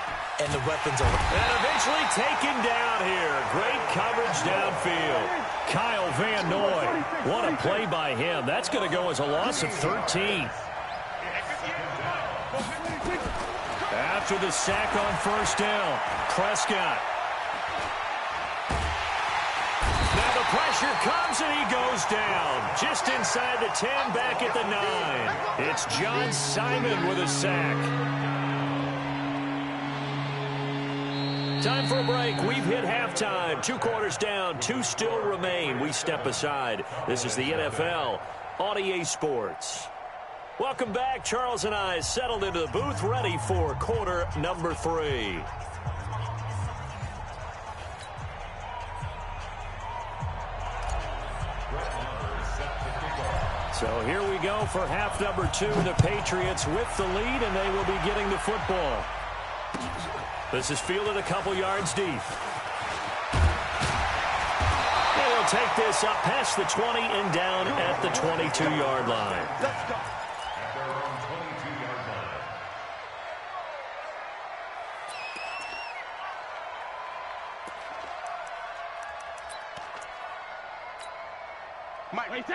And the weapons are... And eventually taken down here. Great coverage downfield. Kyle Van Noy. What a play by him. That's going to go as a loss of 13. After the sack on 1st down, Prescott. Now the pressure comes and he goes down. Just inside the 10, back at the 9. It's John Simon with a sack. Time for a break. We've hit halftime. 2 quarters down, 2 still remain. We step aside. This is the NFL on EA Sports. Welcome back. Charles and I settled into the booth, ready for quarter number 3. So here we go for half number 2. The Patriots with the lead, and they will be getting the football. This is fielded a couple yards deep. They'll take this up past the 20 and down at the 22-yard line. Let's go.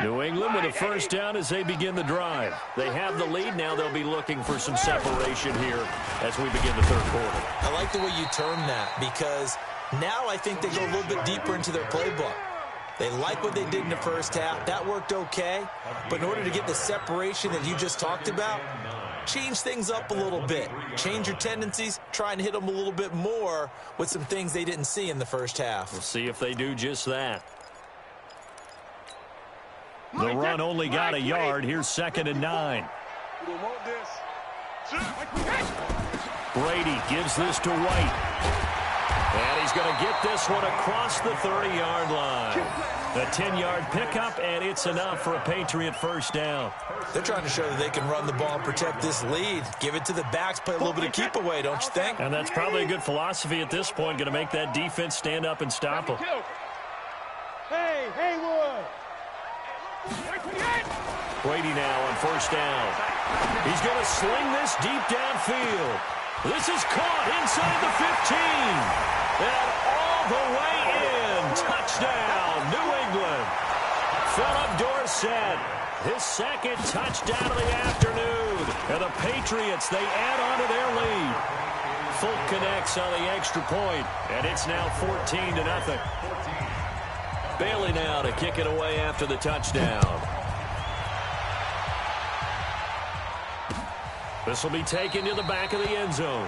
New England with a first down as they begin the drive. They have the lead. Now they'll be looking for some separation here as we begin the third quarter. I like the way you term that because now I think they go a little bit deeper into their playbook. They like what they did in the first half. That worked okay. But in order to get the separation that you just talked about, change things up a little bit. Change your tendencies. Try and hit them a little bit more with some things they didn't see in the first half. We'll see if they do just that. The run only got a yard. Here's 2nd and 9. Brady gives this to White. And he's going to get this one across the 30-yard line. A 10-yard pickup, and it's enough for a Patriot first down. They're trying to show that they can run the ball and protect this lead. Give it to the backs, play a little bit of keep away, don't you think? And that's probably a good philosophy at this point, going to make that defense stand up and stop them. Hey, Haywood! Brady now on first down. He's going to sling this deep downfield. This is caught inside the 15. And all the way in. Touchdown, New England. Philip Dorsett, his 2nd touchdown of the afternoon. And the Patriots, they add on to their lead. Fulk connects on the extra point, and it's now 14-0. Bailey now to kick it away after the touchdown. This will be taken to the back of the end zone.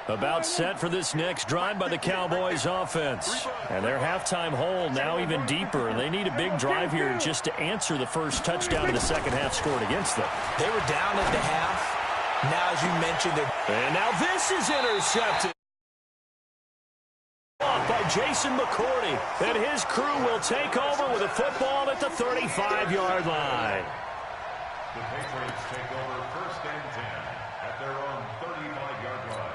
About set for this next drive by the Cowboys offense. And their halftime hole now even deeper. They need a big drive here just to answer the first touchdown of the second half scored against them. They were down at the half. Now, as you mentioned, and now this is intercepted by Jason McCourty. And his crew will take over with a football at the 35-yard line. The Patriots take over 1st and 10 at their own 35-yard line.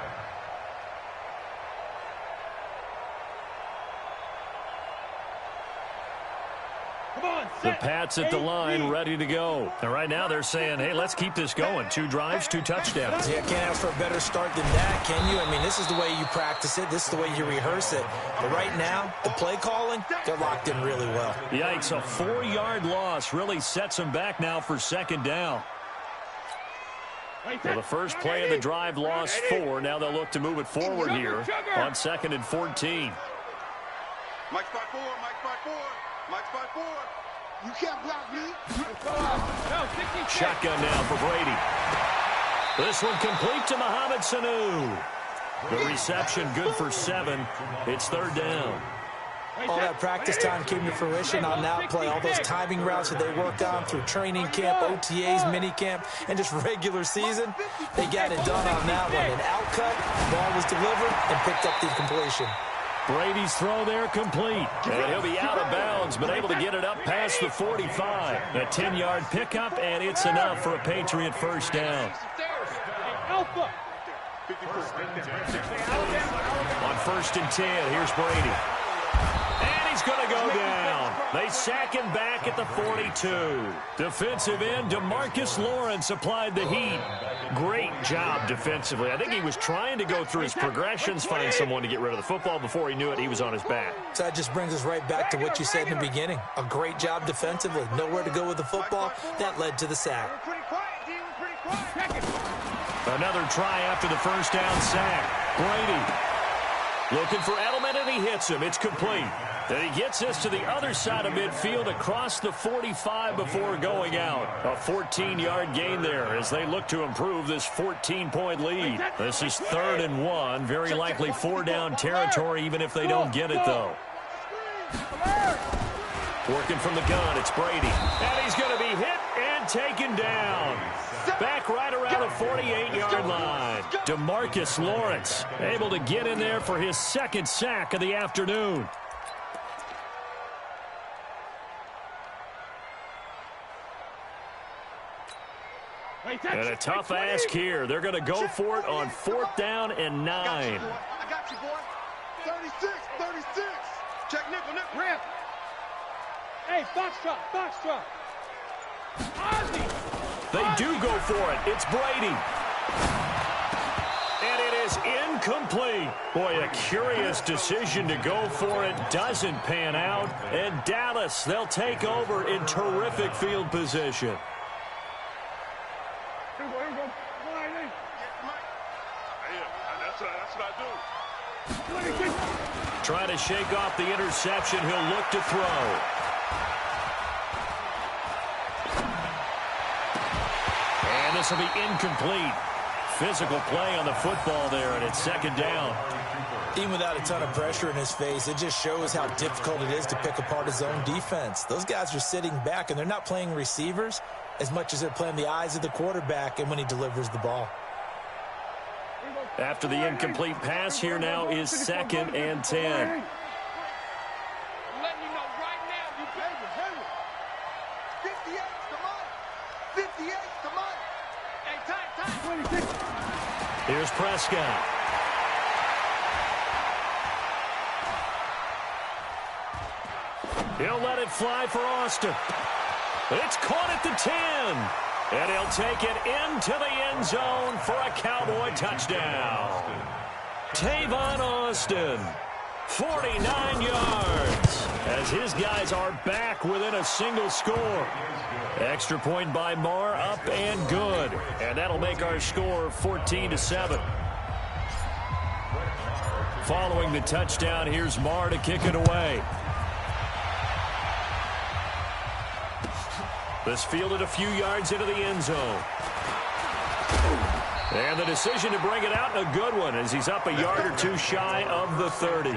The Pats at the line, ready to go. And right now they're saying, hey, let's keep this going. 2 drives, 2 touchdowns. Yeah, can't ask for a better start than that, can you? I mean, this is the way you practice it. This is the way you rehearse it. But right now, the play calling, they're locked in really well. Yikes, a 4-yard loss really sets them back now for 2nd down. Well, the first play of the drive lost 4. Now they'll look to move it forward here on 2nd and 14. Mike spot 4, Mike spot 4, Mike spot 4. You can't block me. Shotgun now for Brady. This one complete to Mohamed Sanu. The reception good for 7. It's 3rd down. All that practice time came to fruition on that play. All those timing routes that they worked on through training camp, OTAs, mini camp, and just regular season, they got it done on that one. An out cut, ball was delivered, and picked up the completion. Brady's throw there complete. And he'll be out of bounds, but able to get it up past the 45. A 10-yard pickup, and it's enough for a Patriot first down. Alpha. On 1st and 10, here's Brady. And he's going to go down. They sack him back at the 42. Defensive end DeMarcus Lawrence applied the heat. Great job defensively. I think he was trying to go through his progressions, find someone to get rid of the football. Before he knew it, he was on his back. So that just brings us right back to what you said in the beginning. A great job defensively. Nowhere to go with the football. That led to the sack. Another try after the first down sack. Brady looking for Edelman, and he hits him. It's complete. And he gets us to the other side of midfield across the 45 before going out. A 14-yard gain there as they look to improve this 14-point lead. This is 3rd and 1. Very likely 4-down territory, even if they don't get it, though. Working from the gun, it's Brady. And he's going to be hit and taken down. Back right around the 48-yard line. DeMarcus Lawrence able to get in there for his 2nd sack of the afternoon. And a tough ask here. They're going to go for it on 4th down and 9. I got you, boy. 36, 36. Check nickel, ramp. Hey, box truck, box truck. Ozzy. They do go for it. It's Brady. And it is incomplete. Boy, a curious decision to go for it. Doesn't pan out. And Dallas, they'll take over in terrific field position. Here we go. That's what I do. Trying to shake off the interception. He'll look to throw. And this will be incomplete. Physical play on the football there, and it's second down. Even without a ton of pressure in his face, it just shows how difficult it is to pick apart his own defense. Those guys are sitting back, and they're not playing receivers as much as they're playing the eyes of the quarterback and when he delivers the ball. After the incomplete pass, here now is 2nd and 10. Here's Prescott. He'll let it fly for Austin. It's caught at the 10. And he'll take it into the end zone for a Cowboy touchdown. Tavon Austin, 49 yards, as his guys are back within a single score. Extra point by Marr, up and good. And that'll make our score 14-7. Following the touchdown, here's Marr to kick it away. This fielded a few yards into the end zone. And the decision to bring it out, a good one, as he's up a yard or two shy of the 30.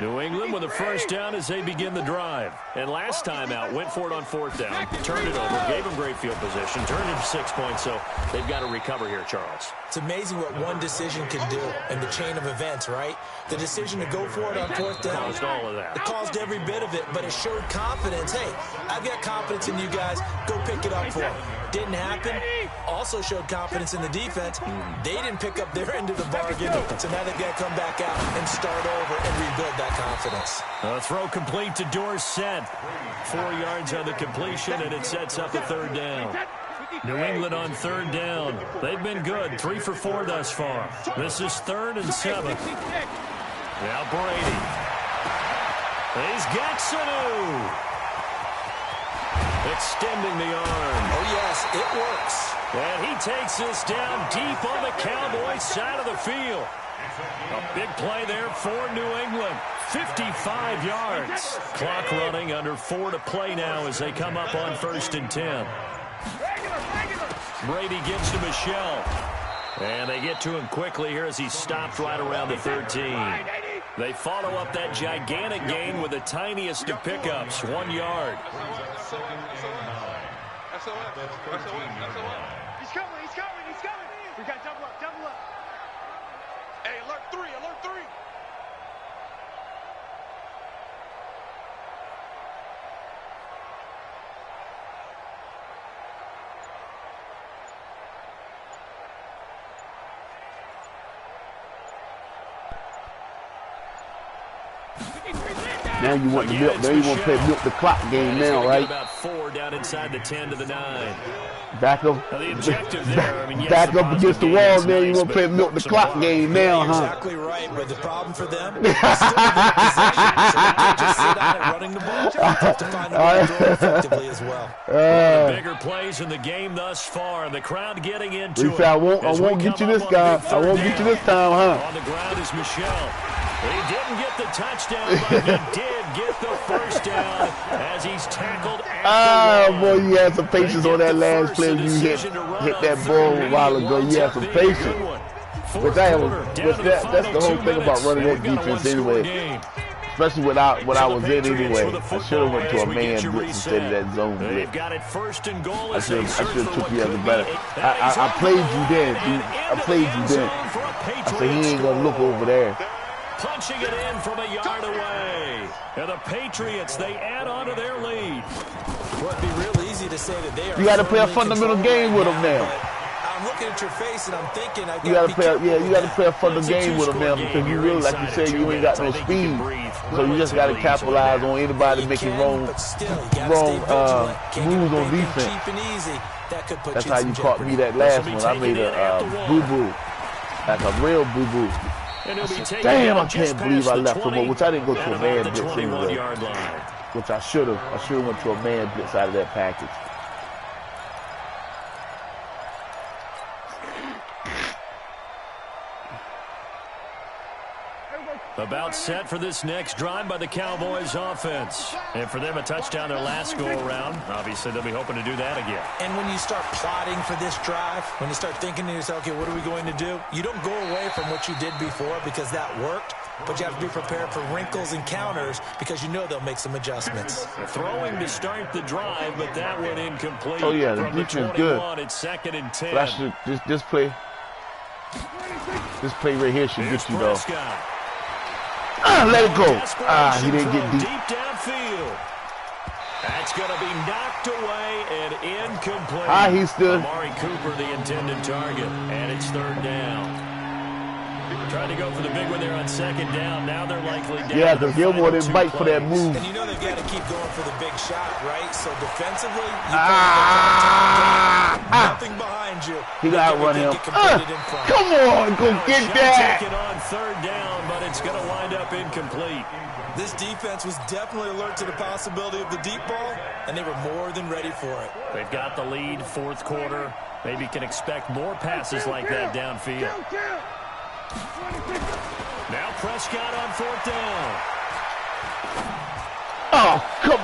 New England with a first down as they begin the drive. And last time out, went for it on 4th down, turned it over, gave them great field position, turned it 6 points, so they've got to recover here, Charles. It's amazing what one decision can do in the chain of events, right? The decision to go for it on 4th down. Caused all of that. It caused every bit of it, but it showed confidence. Hey, I've got confidence in you guys. Go pick it up for them. Didn't happen. Also showed confidence in the defense. They didn't pick up their end of the bargain, so now they've got to come back out and start over and rebuild that confidence. A throw complete to Dorsett. 4 yards on the completion, and it sets up a 3rd down. New England on 3rd down. They've been good, 3 for 4 thus far. This is 3rd and 7. Now Brady. He's got Sanu. Extending the arm. Oh, yes, it works. And he takes this down deep on the Cowboys side of the field. A big play there for New England. 55 yards. Clock running, under 4 to play now as they come up on 1st and 10. Brady gives to Michelle. And they get to him quickly here as he stopped right around the 13. They follow up that gigantic gain with the tiniest of pickups, 1 yard. He's coming. We got double up. Hey, alert 3. Now you want to milk. Now you want to play milk the clock game now, right? About 4 down inside the 10 to the 9. Back up. Now the objective there, I mean, yes, back up against the wall. Now you want to play milk the clock game now, huh? Exactly right, but the problem for them is still good possession, so they can't just sit on it running the ball. It's tough to find the ball throw effectively as well. One of the bigger plays in the game thus far, and the crowd getting into it. I won't get you this guy. I won't get you this time, huh? On the ground is Michelle. He didn't get the touchdown, but he did get the first down as he's tackled after one. Boy, you had some patience on that last play. You hit that ball a while ago. You had some patience. But that's the whole thing about running that defense anyway. Especially when I was in anyway. I should have went to a man blitz instead of that zone blitz. I should have took you as a better. I played you then, dude. I played you then. I said he ain't gonna look over there. Punching it in from a yard away. And the Patriots, they add on to their lead. Well, it'd be real easy to say that they are. You got to play a fundamental game with them now. I'm looking at your face and I'm thinking you gotta play. Yeah, you gotta play a fun game with him now because you really, like you said, you ain't got no speed. So you just gotta capitalize on anybody making wrong moves on defense. That's how you caught me that last one. I made a boo-boo, like a real boo-boo. Damn, I can't believe I left him, which I didn't go to a man blitz anyway, which I should have. I should have went to a man blitz out of that package. About set for this next drive by the Cowboys offense. And for them, a touchdown their last go-around. Obviously, they'll be hoping to do that again. And when you start plotting for this drive, when you start thinking to yourself, okay, what are we going to do? You don't go away from what you did before because that worked, but you have to be prepared for wrinkles and counters because you know they'll make some adjustments. Throwing to start the drive, but that one incomplete. Oh, yeah, the from the defense 21, good. It's 2nd and 10. But I should, this play right here should get you, though. Let it go. He didn't get deep. Deep downfield. That's going to be knocked away and incomplete. He stood. Amari Cooper, the intended target, and it's 3rd down. Trying to go for the big one there on 2nd down. Now they're likely down. Yeah, because Gilmore didn't bite for that move. And you know they've got to keep going for the big shot, right? So defensively, you nothing behind you. He got to outrun him. Come on, go get that. Taken on 3rd down, but it's going to wind up incomplete. This defense was definitely alert to the possibility of the deep ball, and they were more than ready for it. They've got the lead, 4th quarter. Maybe can expect more passes like that downfield. Now Prescott on 4th down. Oh, come.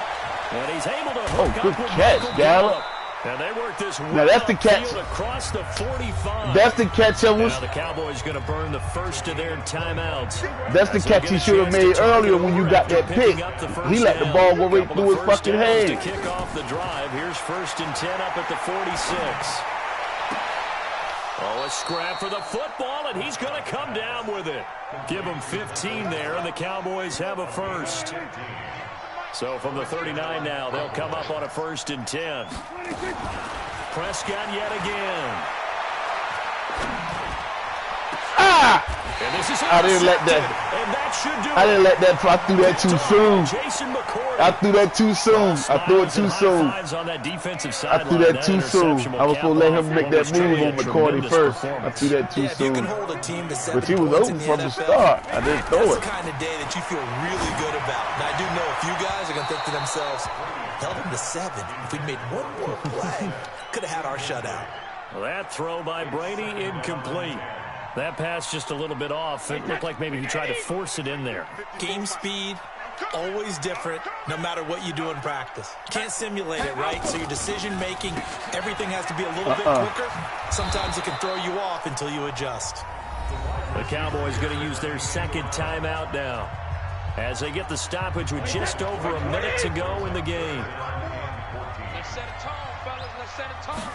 And he's able to good catch, Gallup. And they work this now that's the catch. Across the 45. That's the catch. Now the Cowboys going to burn the first of their timeouts. That's the catch he should have made earlier when you got that pick. He let the ball go right through his fucking hands. To kick off the drive. Here's 1st and 10 up at the 46. Oh, a scrap for the football, and he's going to come down with it. Give him 15 there, and the Cowboys have a first. So from the 39 now, they'll come up on a 1st and 10. Prescott yet again. And this is I didn't let that. And that should do I didn't let that. I threw that too soon. I threw that too soon. I threw it too soon. I threw that too soon. I was supposed to let him make that move on McCourty first. I threw that too soon. But he was open from the start. I didn't throw it. That's the kind of day that you feel really good about. And I do know a few guys are going to think to themselves, held him to 7. If we'd made one more play, could have had our shutout. Well, that throw by Brady incomplete. That pass just a little bit off. It looked like maybe he tried to force it in there. Game speed, always different, no matter what you do in practice. Can't simulate it, right? So your decision-making, everything has to be a little bit quicker. Sometimes it can throw you off until you adjust. The Cowboys going to use their 2nd timeout now as they get the stoppage with just over a minute to go in the game. Let's set a tone, fellas. Let's set a tone.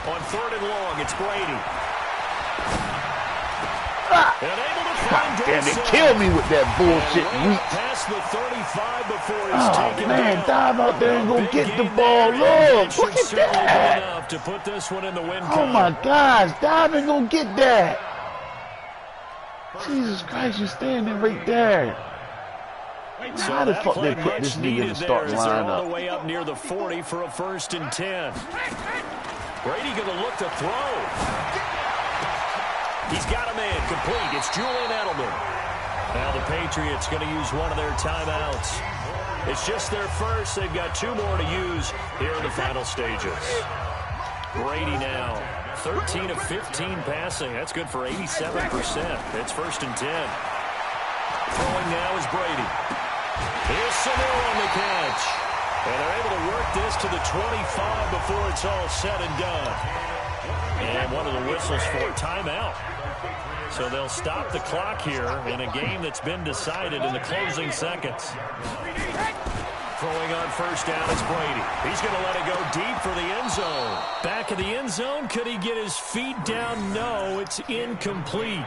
On 3rd and long, it's Brady. God damn it, kill me with that bullshit reach. Past the 35 before he's taken man, down. dive out there and go get the ball. Look at that. To put this one in the win Oh my gosh, dive and go get that. Jesus Christ, you're standing right there. So how the fuck they put this nigga in the starting lineup? All the way up near the 40 for a 1st and 10. Brady going to look to throw. He's got a man complete. It's Julian Edelman. Now the Patriots going to use one of their timeouts. It's just their first. They've got 2 more to use here in the final stages. Brady now, 13 of 15 passing. That's good for 87%. It's 1st and 10. Throwing now is Brady. Here's Sanu on the catch. And they're able to work this to the 25 before it's all said and done. And one of the whistles for a timeout. So they'll stop the clock here in a game that's been decided in the closing seconds. Throwing on 1st down is Brady. He's going to let it go deep for the end zone. Back of the end zone. Could he get his feet down? No, it's incomplete.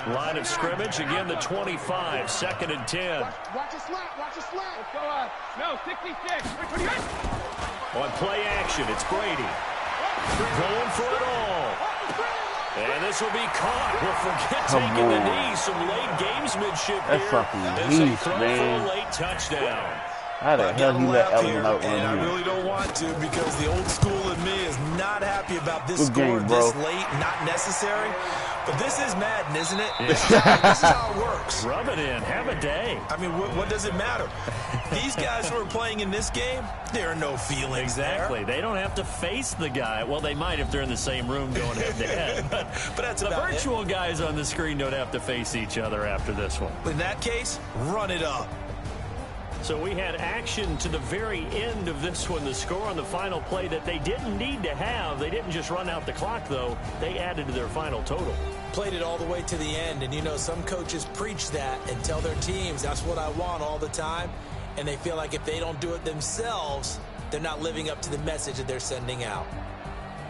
Line of scrimmage, again the 25, 2nd and 10. Watch a slap, watch a slap. Let's go up. No, 66. On play action, it's Brady. Going for it all. And this will be caught. We'll forget taking the knee. Some late gamesmanship That's here. fucking As they beast, throw man. for a late touchdown. How the hell he let Allen outrun and I him? really don't want to because the old school in me is not happy about this Good score game, bro. this late, not necessary. But this is Madden, isn't it? Yeah. This is how it works. Rub it in. Have a day. I mean, what does it matter? These guys who are playing in this game, there are no feelings Exactly. there. They don't have to face the guy. Well, they might if they're in the same room going head-to-head. But that's the about virtual guys on the screen don't have to face each other after this one. In that case, run it up. So we had action to the very end of this one. The score on the final play that they didn't need to have. They didn't just run out the clock, though. They added to their final total. Played it all the way to the end. And, you know, some coaches preach that and tell their teams, that's what I want all the time. And they feel like if they don't do it themselves, they're not living up to the message that they're sending out.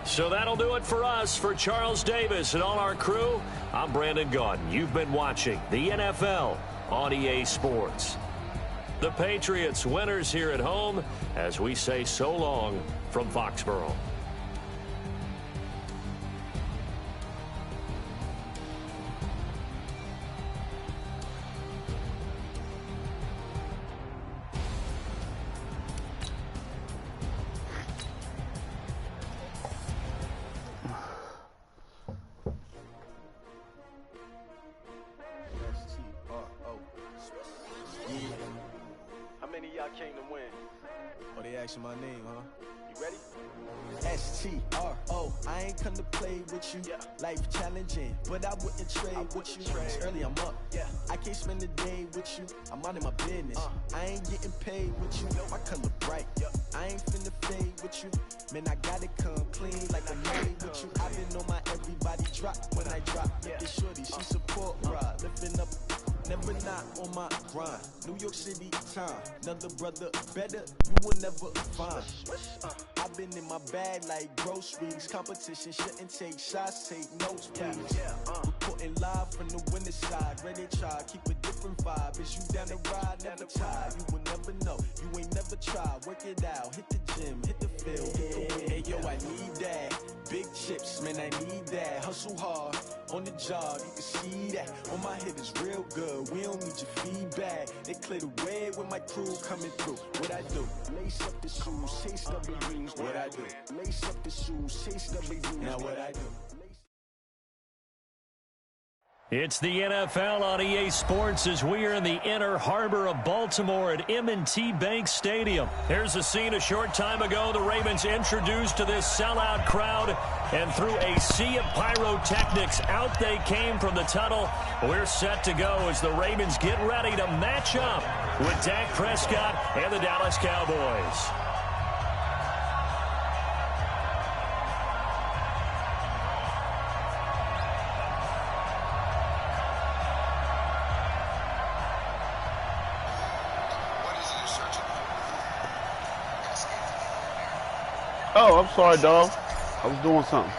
So that'll do it for us. For Charles Davis and all our crew, I'm Brandon Gaudin. You've been watching the NFL on EA Sports. The Patriots winners here at home as we say so long from Foxborough. Y'all came to win. Oh, they asking my name, huh? You ready? S-T-R-O, I ain't come to play with you. Life challenging, but I wouldn't trade with you. It's early, I'm up. I can't spend the day with you. I'm out of my business. I ain't getting paid with you. My color bright. I ain't finna fade with you. Man, I gotta come clean like I'm made with you. I've been on my everybody drop when I drop. This shorty, she support ride. Lifting up. Never not on my grind. New York City time. Another brother better, you will never find. I've been in my bag like groceries. Competition shouldn't take shots, take notes, please. Reporting live from the winter side. Ready to try, keep a different vibe. Is you down the ride, never tired. You will never know, you ain't never tried. Work it out, hit the gym, hit the field, hit the win. Hey yo, I need that. Big chips, man, I need that. Hustle hard, on the job, you can see that. On my head is real good, we don't need your feedback. They clear the way with my crew coming through. What I do? Lace up the shoes, chase double dreams. What I do? Lace up the shoes, chase double dreams. Now what I do? It's the NFL on EA Sports as we are in the inner harbor of Baltimore at M&T Bank Stadium. Here's a scene a short time ago. The Ravens introduced to this sellout crowd, and through a sea of pyrotechnics, out they came from the tunnel. We're set to go as the Ravens get ready to match up with Dak Prescott and the Dallas Cowboys. Oh, I'm sorry, dog. I was doing something.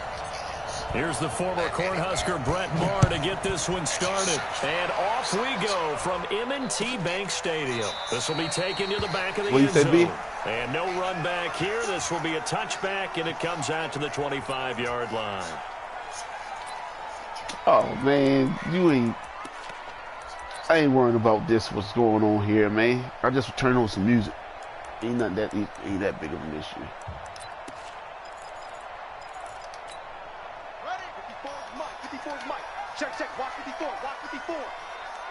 Here's the former Cornhusker Brett Maher to get this one started. And off we go from M&T Bank Stadium. This will be taken to the back of the end zone. And no run back here. This will be a touchback, and it comes out to the 25-yard line. Oh, man, I ain't worried about this, what's going on here, man. I just turn on some music. Ain't that big of an issue. Check, watch 54, watch 54.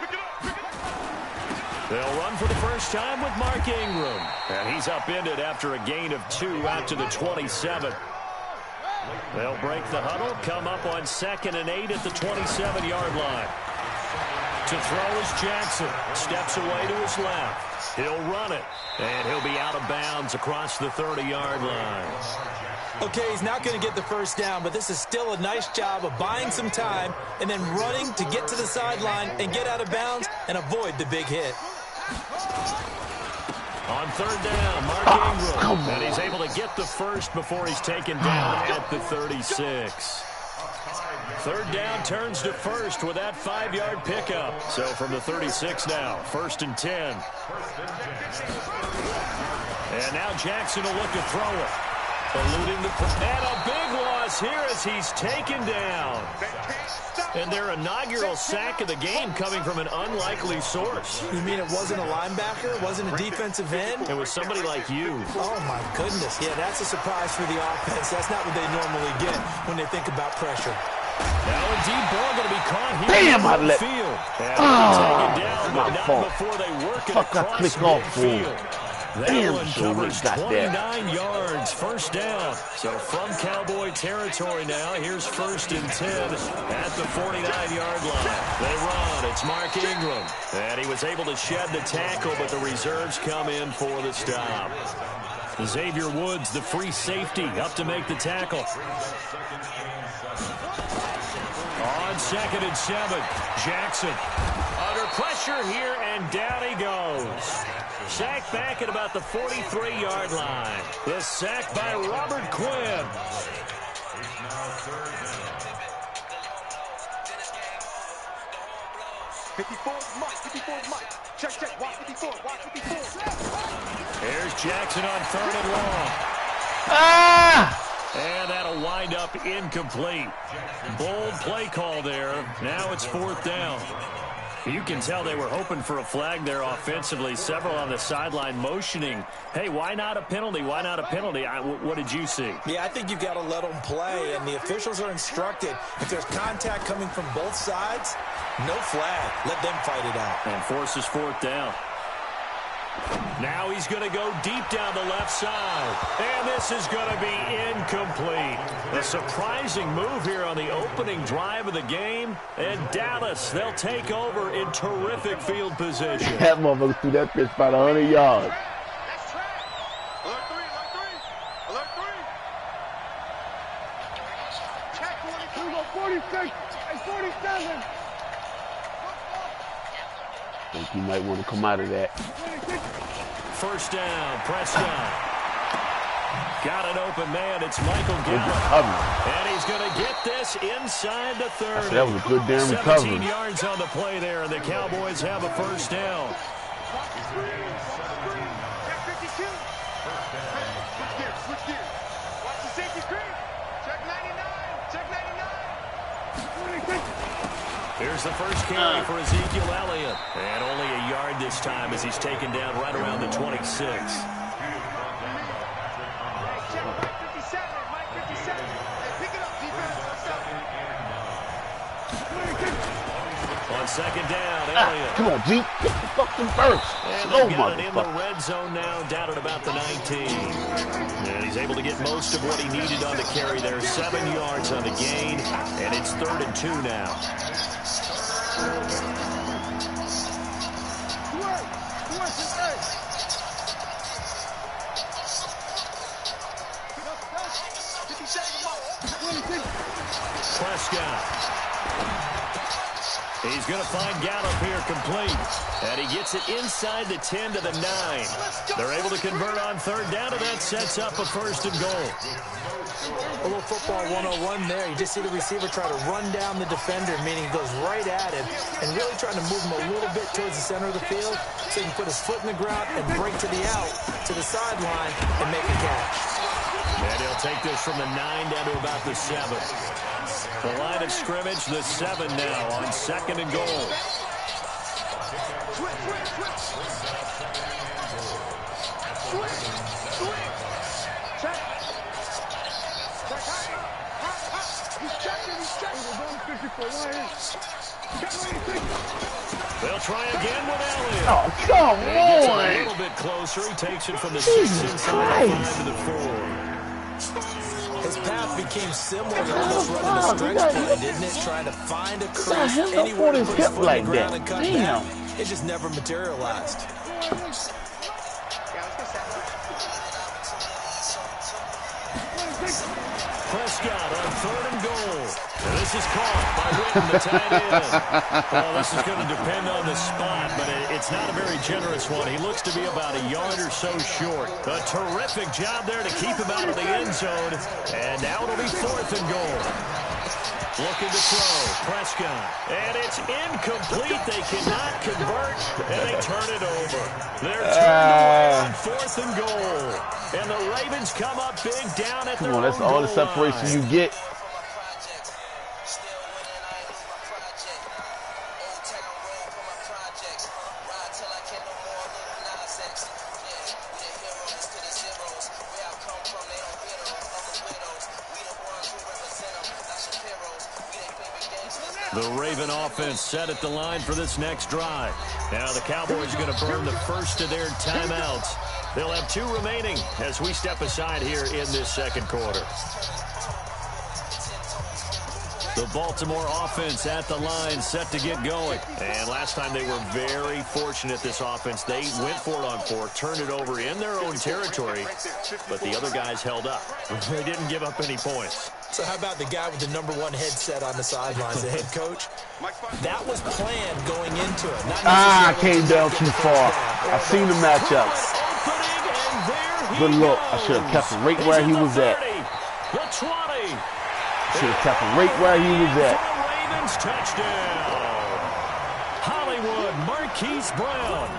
Pick it up. They'll run for the first time with Mark Ingram. And he's upended after a gain of 2 out to the 27. They'll break the huddle, come up on 2nd and 8 at the 27-yard line. To throw is Jackson. Steps away to his left. He'll run it. And he'll be out of bounds across the 30-yard line. Okay, he's not going to get the first down, but this is still a nice job of buying some time and then running to get to the sideline and get out of bounds and avoid the big hit. On 3rd down, Mark Ingram. And he's able to get the first before he's taken down at the 36. 3rd down turns to 1st with that 5-yard pickup. So from the 36 now, 1st and 10. And now Jackson will look to throw it. Eluding the... And a big loss here as he's taken down. And their inaugural sack of the game coming from an unlikely source. You mean it wasn't a linebacker? It wasn't a defensive end? It was somebody like you. Oh, my goodness. Yeah, that's a surprise for the offense. That's not what they normally get when they think about pressure. Now a deep ball going to be caught here. Damn, I let... Field. And Oh, taken down, my but not fault. before they work it Fuck, I across clicked off, fool. midfield. That Damn, one sure covers got 29 that. yards, first down. So from Cowboy territory now, here's 1st and 10 at the 49-yard line. They run. It's Mark Ingram. And he was able to shed the tackle, but the reserves come in for the stop. Xavier Woods, the free safety, up to make the tackle. On 2nd and 7, Jackson under pressure here, and down he goes. Sacked back at about the 43-yard line. The sack by Robert Quinn. Check. Watch 54. Here's Jackson on 3rd and long. And that'll wind up incomplete. Bold play call there. Now it's 4th down. You can tell they were hoping for a flag there offensively. Several on the sideline motioning, hey, why not a penalty? Why not a penalty? What did you see? Yeah, I think you've got to let them play, and the officials are instructed. If there's contact coming from both sides, no flag. Let them fight it out. And forces 4th down. Now he's going to go deep down the left side. And this is going to be incomplete. A surprising move here on the opening drive of the game. And Dallas, they'll take over in terrific field position. That motherfucker threw that bitch about 100 yards. That's track. Alert 3. Check 46 and 47. I think he might want to come out of that. 1st down, Prescott. Got an open man. It's Michael Gallup. And he's going to get this inside the 30. That was a good damn 17 recovery. yards on the play there, and the Cowboys have a 1st down. Check 52. Switch gears. Watch the safety screen. Check 99. Check 99. Here's the first carry for Ezekiel Elliott. And only a yard this time as he's taken down right around the 26. Check Mike 57. Mike 57. Hey, pick it up, defense. Let's go. On 2nd down, Elliott. Come on, G. Get the fucking first. And Slow they've got it in the motherfucker. red zone now, down at about the 19. And he's able to get most of what he needed on the carry there. 7 yards on the gain, and it's 3rd and 2 now. Prescott. He's going to find Gallup here complete. And he gets it inside the 10 to the 9. They're able to convert on 3rd down, and that sets up a 1st and goal. A little football 101 there. You just see the receiver try to run down the defender, meaning he goes right at him and really trying to move him a little bit towards the center of the field so he can put his foot in the ground and break to the out, to the sideline, and make a catch. And he'll take this from the 9 down to about the 7. The line of scrimmage, the 7 now on 2nd and goal. They'll try again with Elliott. Oh, come And he gets a on. little bit closer. He takes it from the 6 Jesus inside the 5 Christ. to the 4. His path became similar to almost running a stretch play, didn't it? Trying to find a got crease him up anywhere on to his put his hip foot like in the ground that. and cut Damn. back. It just never materialized. Prescott on 3rd and goal. And this is caught by Witten, the tight end. Well, this is going to depend on the spot, but it's not a very generous one. He looks to be about a yard or so short. A terrific job there to keep him out of the end zone. And now it'll be 4th and goal. Looking to throw. Prescott. And it's incomplete. They cannot convert, and they turn it over. They're turned away on 4th and goal. And the Ravens come up big down at their own goal line. That's all the separation you get. The Raven offense set at the line for this next drive. Now the Cowboys are going to burn the first of their timeouts. They'll have 2 remaining as we step aside here in this second quarter. The Baltimore offense at the line set to get going. And last time they were very fortunate, this offense. They went for it on 4, turned it over in their own territory, but the other guys held up. They didn't give up any points. So how about the guy with the #1 headset on the sidelines, the head coach? That was planned going into it. I came down too far. I seen the matchups. Good look. I should have kept him right where he was at. The 20. Should have kept him right where he was at. Ravens touchdown. Hollywood Marquise Brown,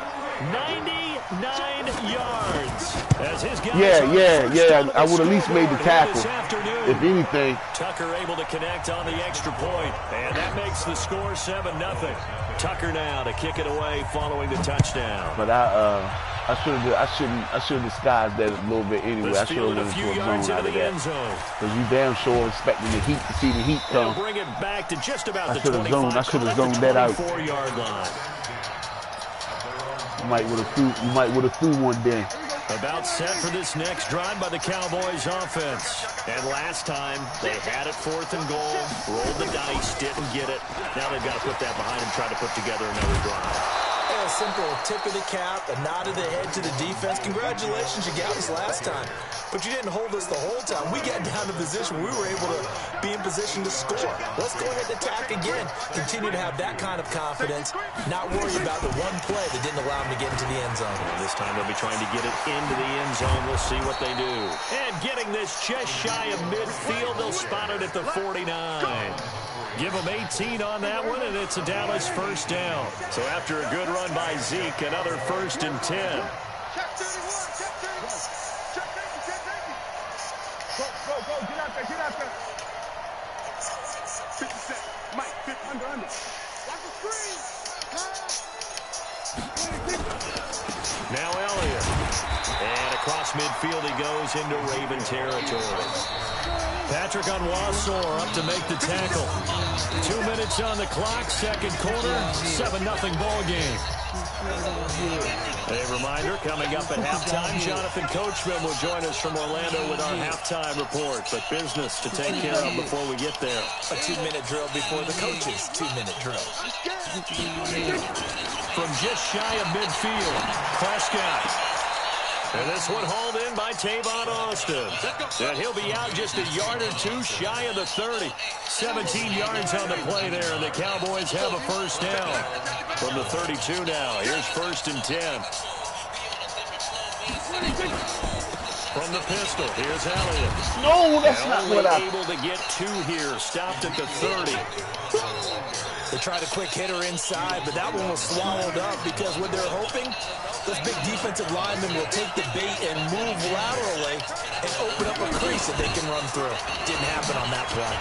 99 yards. As his guys yeah. I would at least made the tackle. If anything. Tucker able to connect on the extra point, and that makes the score 7-0. Tucker now to kick it away following the touchdown. But I should have disguised that a little bit anyway. I should have went into a zone out of that. Because you damn sure expecting the heat to see the heat come. Bring it back to just about I should have zoned that out. 4-yard line. You might would have threw one then. About set for this next drive by the Cowboys offense. And last time, they had it 4th and goal, rolled the dice, didn't get it. Now they've got to put that behind them, try to put together another drive. A simple tip of the cap, a nod of the head to the defense. Congratulations, you got us last time. But you didn't hold us the whole time. We got down to position where we were able to be in position to score. Let's go ahead and attack again. Continue to have that kind of confidence. Not worry about the one play that didn't allow them to get into the end zone. And this time they'll be trying to get it into the end zone. We'll see what they do. And getting this just shy of midfield, they'll spot it at the 49. Give them 18 on that one, and it's a Dallas first down. So after a good run by Zeke, another 1st and 10. Check 31, check 31. Check 30, go, get out there. 50 seconds, Mike, 50, under. Watch the screen. Now Elliott. And across midfield he goes into Raven territory. Patrick Onwuasor up to make the tackle. 2 minutes on the clock, second quarter, 7-0 ball game. A reminder, coming up at halftime, Jonathan Coachman will join us from Orlando with our halftime report. But business to take care of before we get there. A 2-minute drill before the coach's 2-minute drill. From just shy of midfield, Prescott. And this one hauled in by Tavon Austin. And he'll be out just a yard or 2 shy of the 30. 17 yards on the play there, and the Cowboys have a first down. From the 32 now, here's 1st and 10. From the pistol, here's Elliott. No, that's not what I... able to get 2 here, stopped at the 30. They tried a quick hitter inside, but that one was swallowed up because what they're hoping, those big defensive linemen will take the bait and move laterally and open up a crease that they can run through. Didn't happen on that play.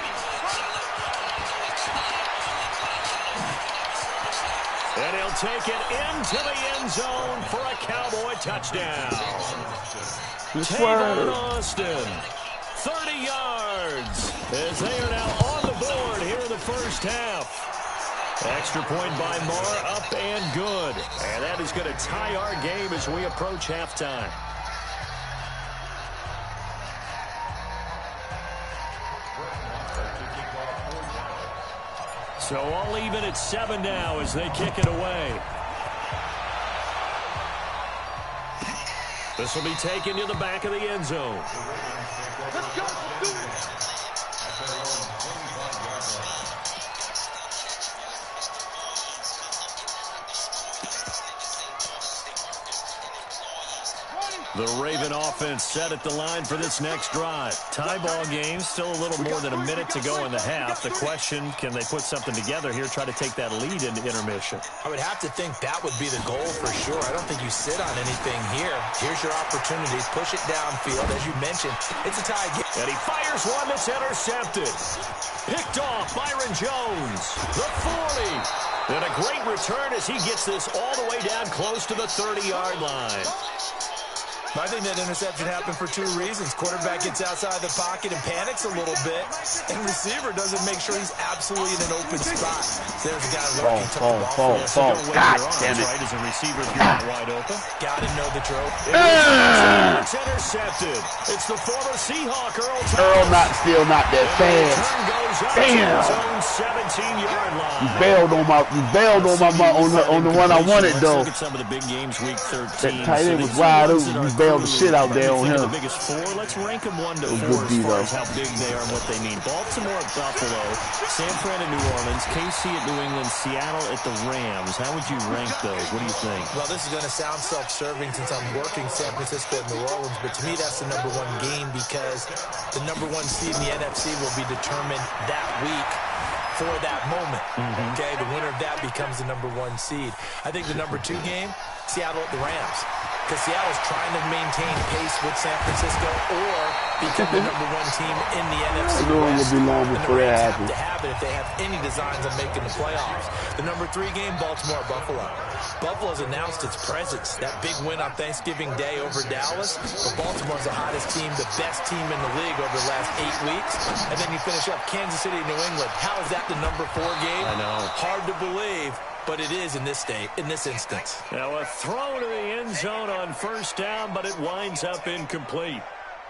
And he'll take it into the end zone for a Cowboy touchdown. Tavon Austin, 30 yards, as they are now on the board here in the first half. Extra point by Marr, up and good. And that is going to tie our game as we approach halftime. So all even at 7 now as they kick it away. This will be taken to the back of the end zone. Let's go, do it. The Raven offense set at the line for this next drive. Tie ball game, still a little more than a minute to go in the half. The question, can they put something together here, try to take that lead into intermission? I would have to think that would be the goal for sure. I don't think you sit on anything here. Here's your opportunity. Push it downfield. As you mentioned, it's a tie game. And he fires one that's intercepted. Picked off Byron Jones. The 40. And a great return as he gets this all the way down close to the 30-yard line. I think that interception happened for two reasons. Quarterback gets outside the pocket and panics a little bit, and receiver doesn't make sure he's absolutely in an open spot. So there's a guy lurking, took the ball. God damn it. Right, as a receiver, if you're not wide open. Gotta know the drill. It's intercepted. It's the former Seahawk, Earl still not that fast. Damn. 17-yard line. You bailed on the one I wanted though. Look at some of the big games, week 13. That tight end was wide open. You bailed the shit out there on him. The biggest four. Let's rank them 1 to 4 as far as how big they are and what they mean. Baltimore at Buffalo, San Fran at New Orleans, KC at New England, Seattle at the Rams. How would you rank those? What do you think? Well, this is going to sound self-serving since I'm working San Francisco and New Orleans, but to me that's the #1 game because the #1 seed in the NFC will be determined that week for that moment. Okay, the winner of that becomes the #1 seed. I think the #2 game, Seattle at the Rams. Because Seattle's trying to maintain pace with San Francisco or become the #1 team in the NFC I know it will be long before that happens. to have it if they have any designs on making the playoffs. The #3 game, Baltimore, Buffalo. Buffalo's announced its presence. That big win on Thanksgiving Day over Dallas. But Baltimore's the hottest team, the best team in the league over the last 8 weeks. And then you finish up Kansas City, New England. How is that the #4 game? I know. Hard to believe. But it is in this instance. Now a throw to the end zone on first down, but it winds up incomplete.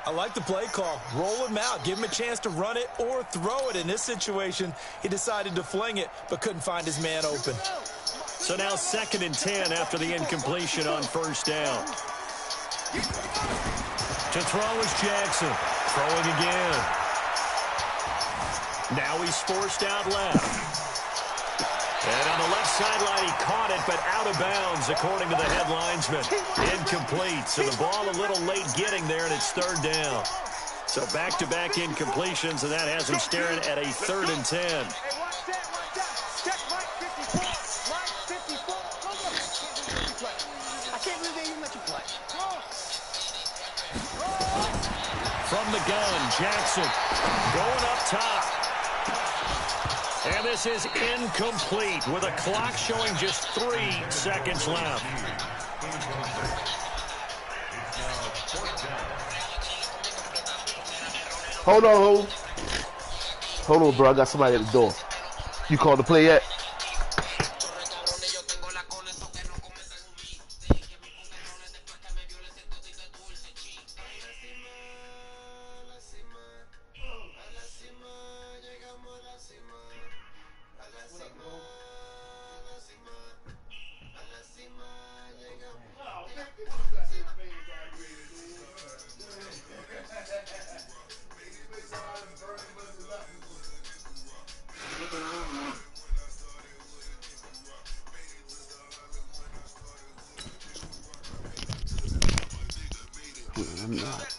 I like the play call. Roll him out. Give him a chance to run it or throw it. In this situation, he decided to fling it, but couldn't find his man open. So now 2nd and 10 after the incompletion on first down. To throw is Jackson. Throwing again. Now he's forced out left. And on the left sideline, he caught it, but out of bounds, according to the head linesman. Incomplete. So the ball a little late getting there, and it's 3rd down. So back-to-back incompletions, and that has him staring at a 3rd and 10. Hey, watch that. Check right 54. Right 54. I can't believe they even let you play. From the gun, Jackson going up top. And this is incomplete with a clock showing just 3 seconds left. Hold on, bro. I got somebody at the door. You called the play yet? I'm not.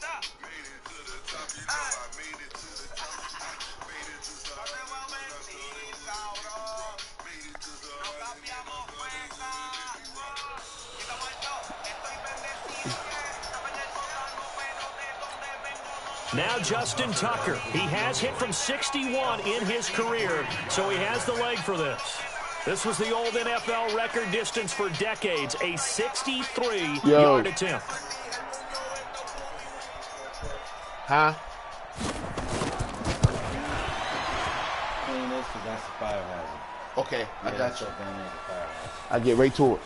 Now Justin Tucker. He has hit from 61 in his career, so he has the leg for this. This was the old NFL record distance for decades, a 63-yard attempt. Huh? Clean this because that's the fire hazard. Okay, I got you. Down there, the fire hazard. I get right to it.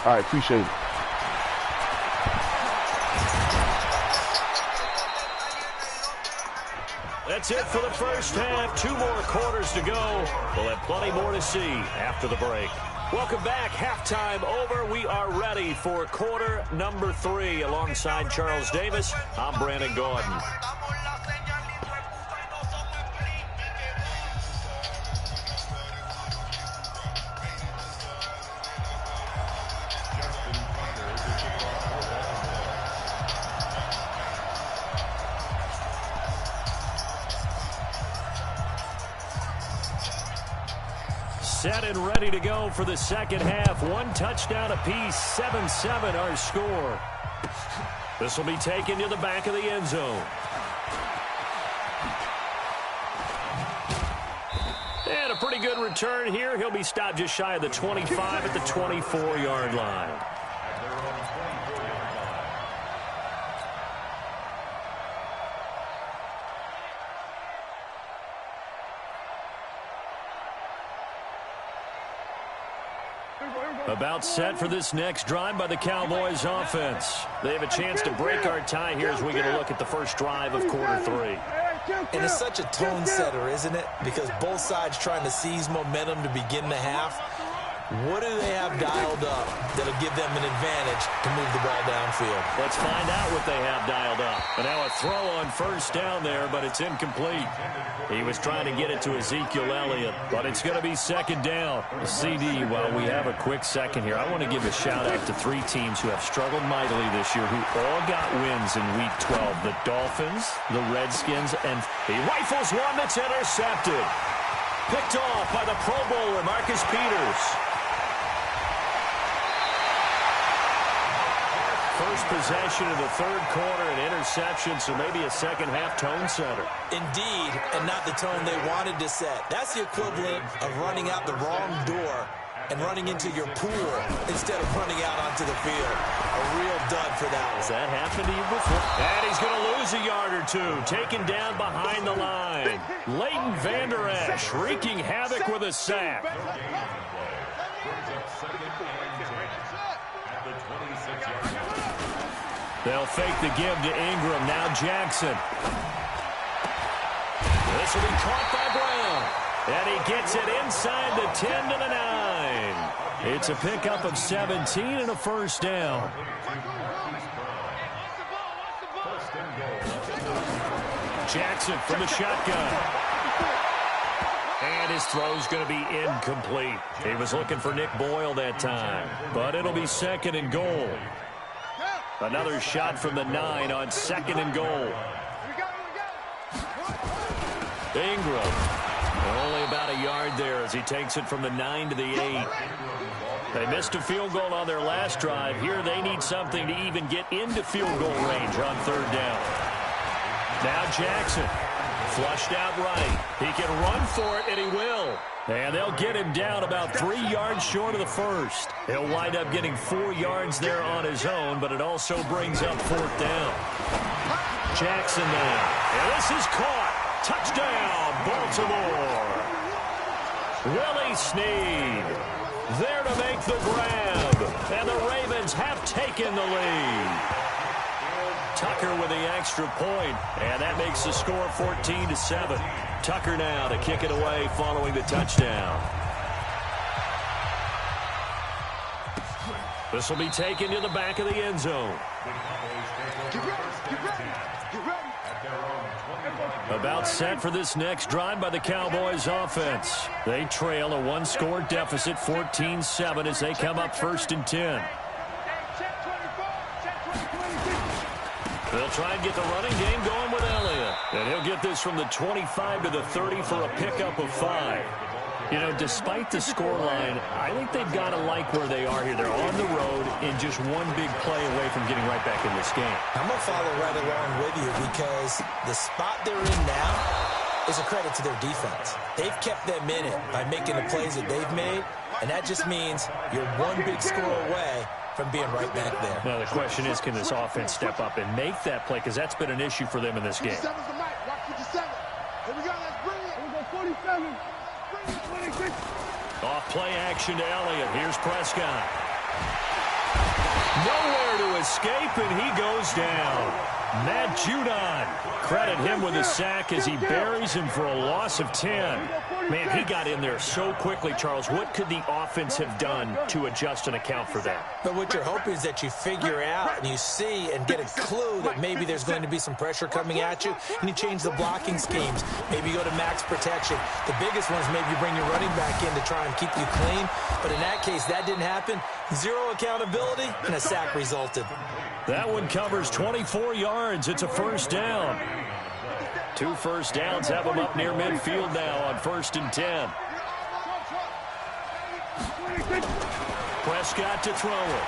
All right, appreciate it. That's it for the first half. 2 more quarters to go. We'll have plenty more to see after the break. Welcome back. Halftime over. We are ready for quarter number 3. Alongside Charles Davis, I'm Brandon Gordon. Set and ready to go for the second half. One touchdown apiece, 7-7 our score. This will be taken to the back of the end zone. And a pretty good return here. He'll be stopped just shy of the 25 at the 24-yard line. About set for this next drive by the Cowboys offense. They have a chance to break our tie here as we get a look at the first drive of quarter 3. And it's such a tone setter, isn't it? Because both sides trying to seize momentum to begin the half. What do they have dialed up that'll give them an advantage to move the ball downfield? Let's find out what they have dialed up. And now a throw on first down there, but it's incomplete. He was trying to get it to Ezekiel Elliott, but it's going to be second down. CD, while we have a quick second here, I want to give a shout-out to 3 teams who have struggled mightily this year, who all got wins in Week 12. The Dolphins, the Redskins, and he rifles one that's intercepted. Picked off by the Pro Bowler, Marcus Peters. First possession of the third quarter, an interception, so maybe a second-half tone setter. Indeed, and not the tone they wanted to set. That's the equivalent of running out the wrong door and running into your pool instead of running out onto the field. A real dud for that one. Has that happened to you before? And he's going to lose a yard or two. Taken down behind the line. Leighton Vander Esch wreaking havoc with a sack. They'll fake the give to Ingram. Now Jackson. This will be caught by Brown. And he gets it inside the 10 to the 9. It's a pickup of 17 and a first down. Jackson from the shotgun. And his throw's going to be incomplete. He was looking for Nick Boyle that time. But it'll be second and goal. Another shot from the 9 on second and goal. Ingram. Only about a yard there as he takes it from the 9 to the 8. They missed a field goal on their last drive. Here they need something to even get into field goal range on third down. Now Jackson. Flushed out right. He can run for it, and he will. And they'll get him down about 3 yards short of the first. He'll wind up getting 4 yards there on his own, but it also brings up fourth down. Jackson now. And this is caught. Touchdown, Baltimore. Willie Snead there to make the grab. And the Ravens have taken the lead. Tucker with the extra point, and that makes the score 14-7. Tucker now to kick it away following the touchdown. This will be taken to the back of the end zone. About set for this next drive by the Cowboys offense. They trail a one-score deficit, 14-7, as they come up first and 10. They'll try and get the running game going with Elliott. And he'll get this from the 25 to the 30 for a pickup of 5. You know, despite the scoreline, I think they've got to like where they are here. They're on the road and just one big play away from getting right back in this game. I'm going to follow right along with you because the spot they're in now is a credit to their defense. They've kept them in it by making the plays that they've made, and that just means you're one big score away from being right back there. Now, the question is, can this offense step up and make that play? Because that's been an issue for them in this game. 57's the mic. Watch 57. Here we go. Let's bring it. Here we go. 47. Bring it. 26. Off play action to Elliott. Here's Prescott. Nowhere to escape, and he goes down. Matt Judon, credit him with a sack as he buries him for a loss of 10. Man, he got in there so quickly, Charles. What could the offense have done to adjust and account for that? But what you're hoping is that you figure out and you see and get a clue that maybe there's going to be some pressure coming at you, and you change the blocking schemes. Maybe you go to max protection. The biggest one is maybe you bring your running back in to try and keep you clean. But in that case, that didn't happen. Zero accountability, and a sack resulted. That one covers 24 yards. It's a first down. 2 first downs have them up near midfield now on 1st and 10. Prescott to throw it.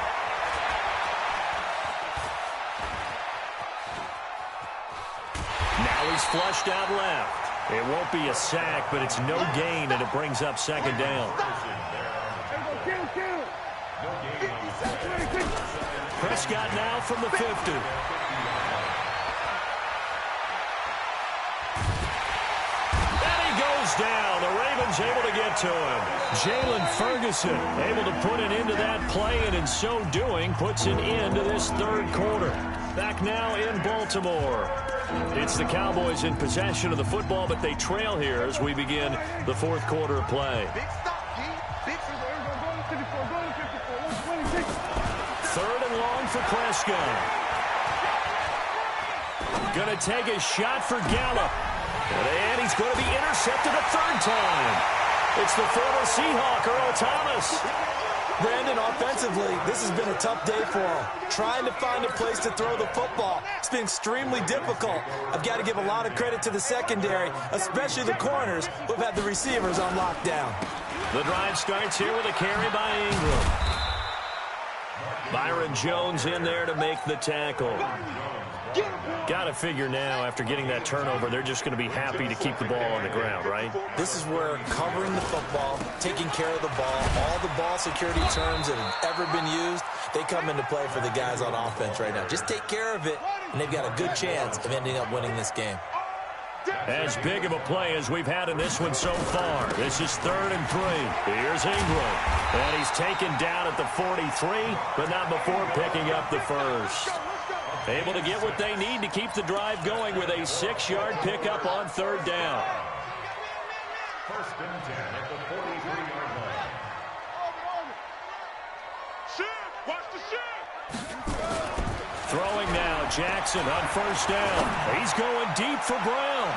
Now he's flushed out left. It won't be a sack, but it's no gain, and it brings up second down. Prescott now from the 50. Down. The Ravens able to get to him. Jalen Ferguson able to put an end to that play, and in so doing puts an end to this third quarter. Back now in Baltimore. It's the Cowboys in possession of the football, but they trail here as we begin the fourth quarter play. Third and long for Prescott. Going to take a shot for Gallup. And he's going to be intercepted a third time. It's the former Seahawk, Earl Thomas. Brandon, offensively, this has been a tough day for him. Trying to find a place to throw the football. It's been extremely difficult. I've got to give a lot of credit to the secondary, especially the corners who have had the receivers on lockdown. The drive starts here with a carry by Ingram. Byron Jones in there to make the tackle. Got to figure now, after getting that turnover, they're just going to be happy to keep the ball on the ground, right? This is where covering the football, taking care of the ball, all the ball security terms that have ever been used, they come into play for the guys on offense right now. Just take care of it, and they've got a good chance of ending up winning this game. As big of a play as we've had in this one so far. This is 3rd and 3. Here's Ingram. And he's taken down at the 43, but not before picking up the first. Able to get what they need to keep the drive going with a 6-yard pickup on 3rd down. 1st and 10 at the 43-yard line. Watch the shit! Throwing now, Jackson on 1st down. He's going deep for Brown.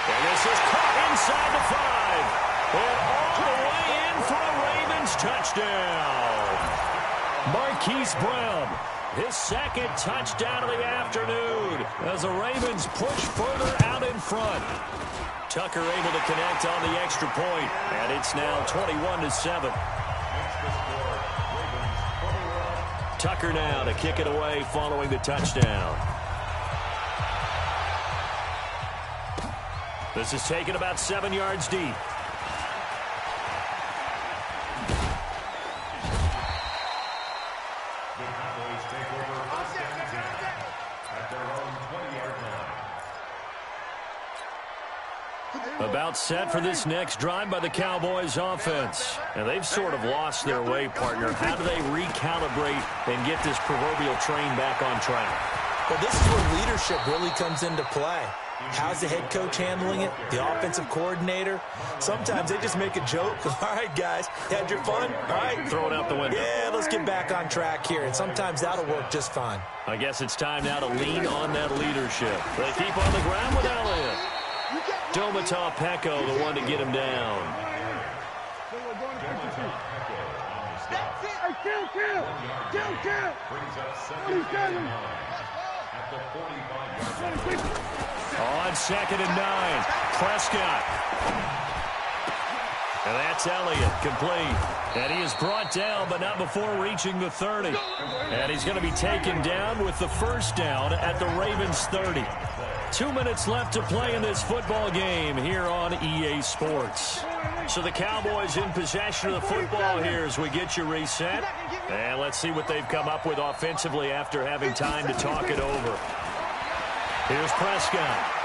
And this is caught inside the 5. And all the way in for a Ravens touchdown. Marquise Brown. His 2nd touchdown of the afternoon as the Ravens push further out in front. Tucker able to connect on the extra point, and it's now 21-7. Tucker now to kick it away following the touchdown. This is taken about 7 yards deep. About set for this next drive by the Cowboys offense. And they've sort of lost their way, partner. How do they recalibrate and get this proverbial train back on track? Well, this is where leadership really comes into play. How's the head coach handling it? The offensive coordinator? Sometimes they just make a joke. All right, guys, had your fun? All right. Throw it out the window. Yeah, let's get back on track here. And sometimes that'll work just fine. I guess it's time now to lean on that leadership. They keep on the ground with Elliott. Domata Peko, the one to get him down. On 2nd and 9, Prescott. And that's Elliott, complete. And he is brought down, but not before reaching the 30. And he's going to be taken down with the 1st down at the Ravens 30. 2 minutes left to play in this football game here on EA Sports. So the Cowboys in possession of the football here as we get you reset. And let's see what they've come up with offensively after having time to talk it over. Here's Prescott.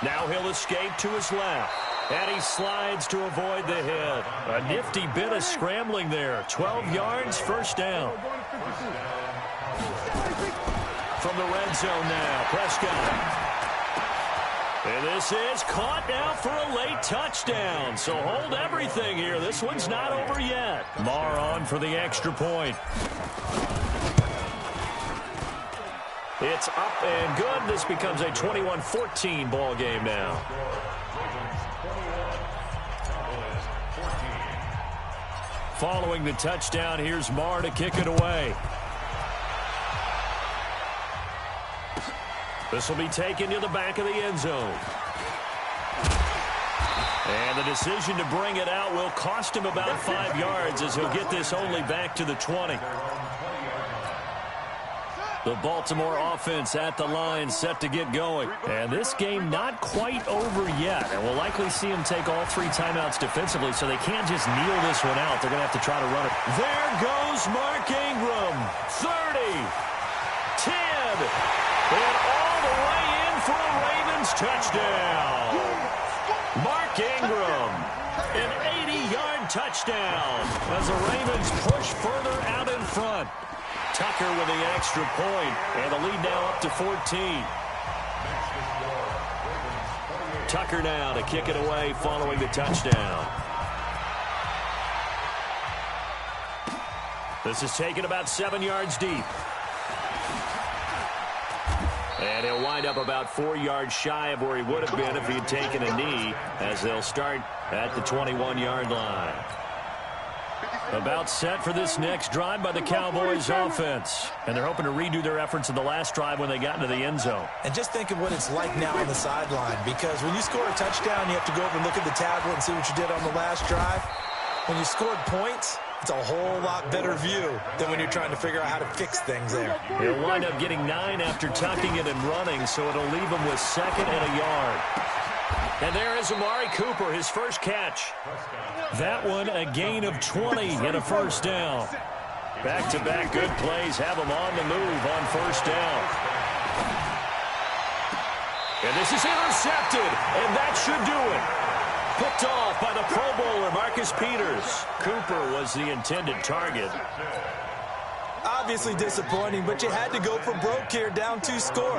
Now he'll escape to his left. And he slides to avoid the hit. A nifty bit of scrambling there. 12 yards, 1st down. From the red zone now, Prescott. And this is caught now for a late touchdown. So hold everything here. This one's not over yet. Marr on for the extra point. It's up and good. This becomes a 21-14 ball game now. Following the touchdown, here's Marr to kick it away. This will be taken to the back of the end zone. And the decision to bring it out will cost him about 5 yards as he'll get this only back to the 20. The Baltimore offense at the line, set to get going. And this game not quite over yet. And we'll likely see them take all 3 timeouts defensively, so they can't just kneel this one out. They're going to have to try to run it. There goes Mark Ingram. 30. 10. And all the way in for a Ravens touchdown. Mark Ingram. An 80-yard touchdown as the Ravens push further out in front. Tucker with the extra point, and the lead now up to 14. Tucker now to kick it away following the touchdown. This is taken about 7 yards deep. And he'll wind up about 4 yards shy of where he would have been if he had taken a knee, as they'll start at the 21-yard line. About set for this next drive by the Cowboys offense. And they're hoping to redo their efforts in the last drive when they got into the end zone. And just think of what it's like now on the sideline, because when you score a touchdown, you have to go over and look at the tablet and see what you did on the last drive. When you scored points, it's a whole lot better view than when you're trying to figure out how to fix things there. He'll wind up getting 9 after tucking it and running, so it'll leave him with 2nd and a yard. And there is Amari Cooper, his first catch. That one a gain of 20 and a first down. Back-to-back good plays have him on the move on first down. And this is intercepted, and that should do it. Picked off by the Pro Bowler, Marcus Peters. Cooper was the intended target. Obviously disappointing, but you had to go for broke here, down 2 scores.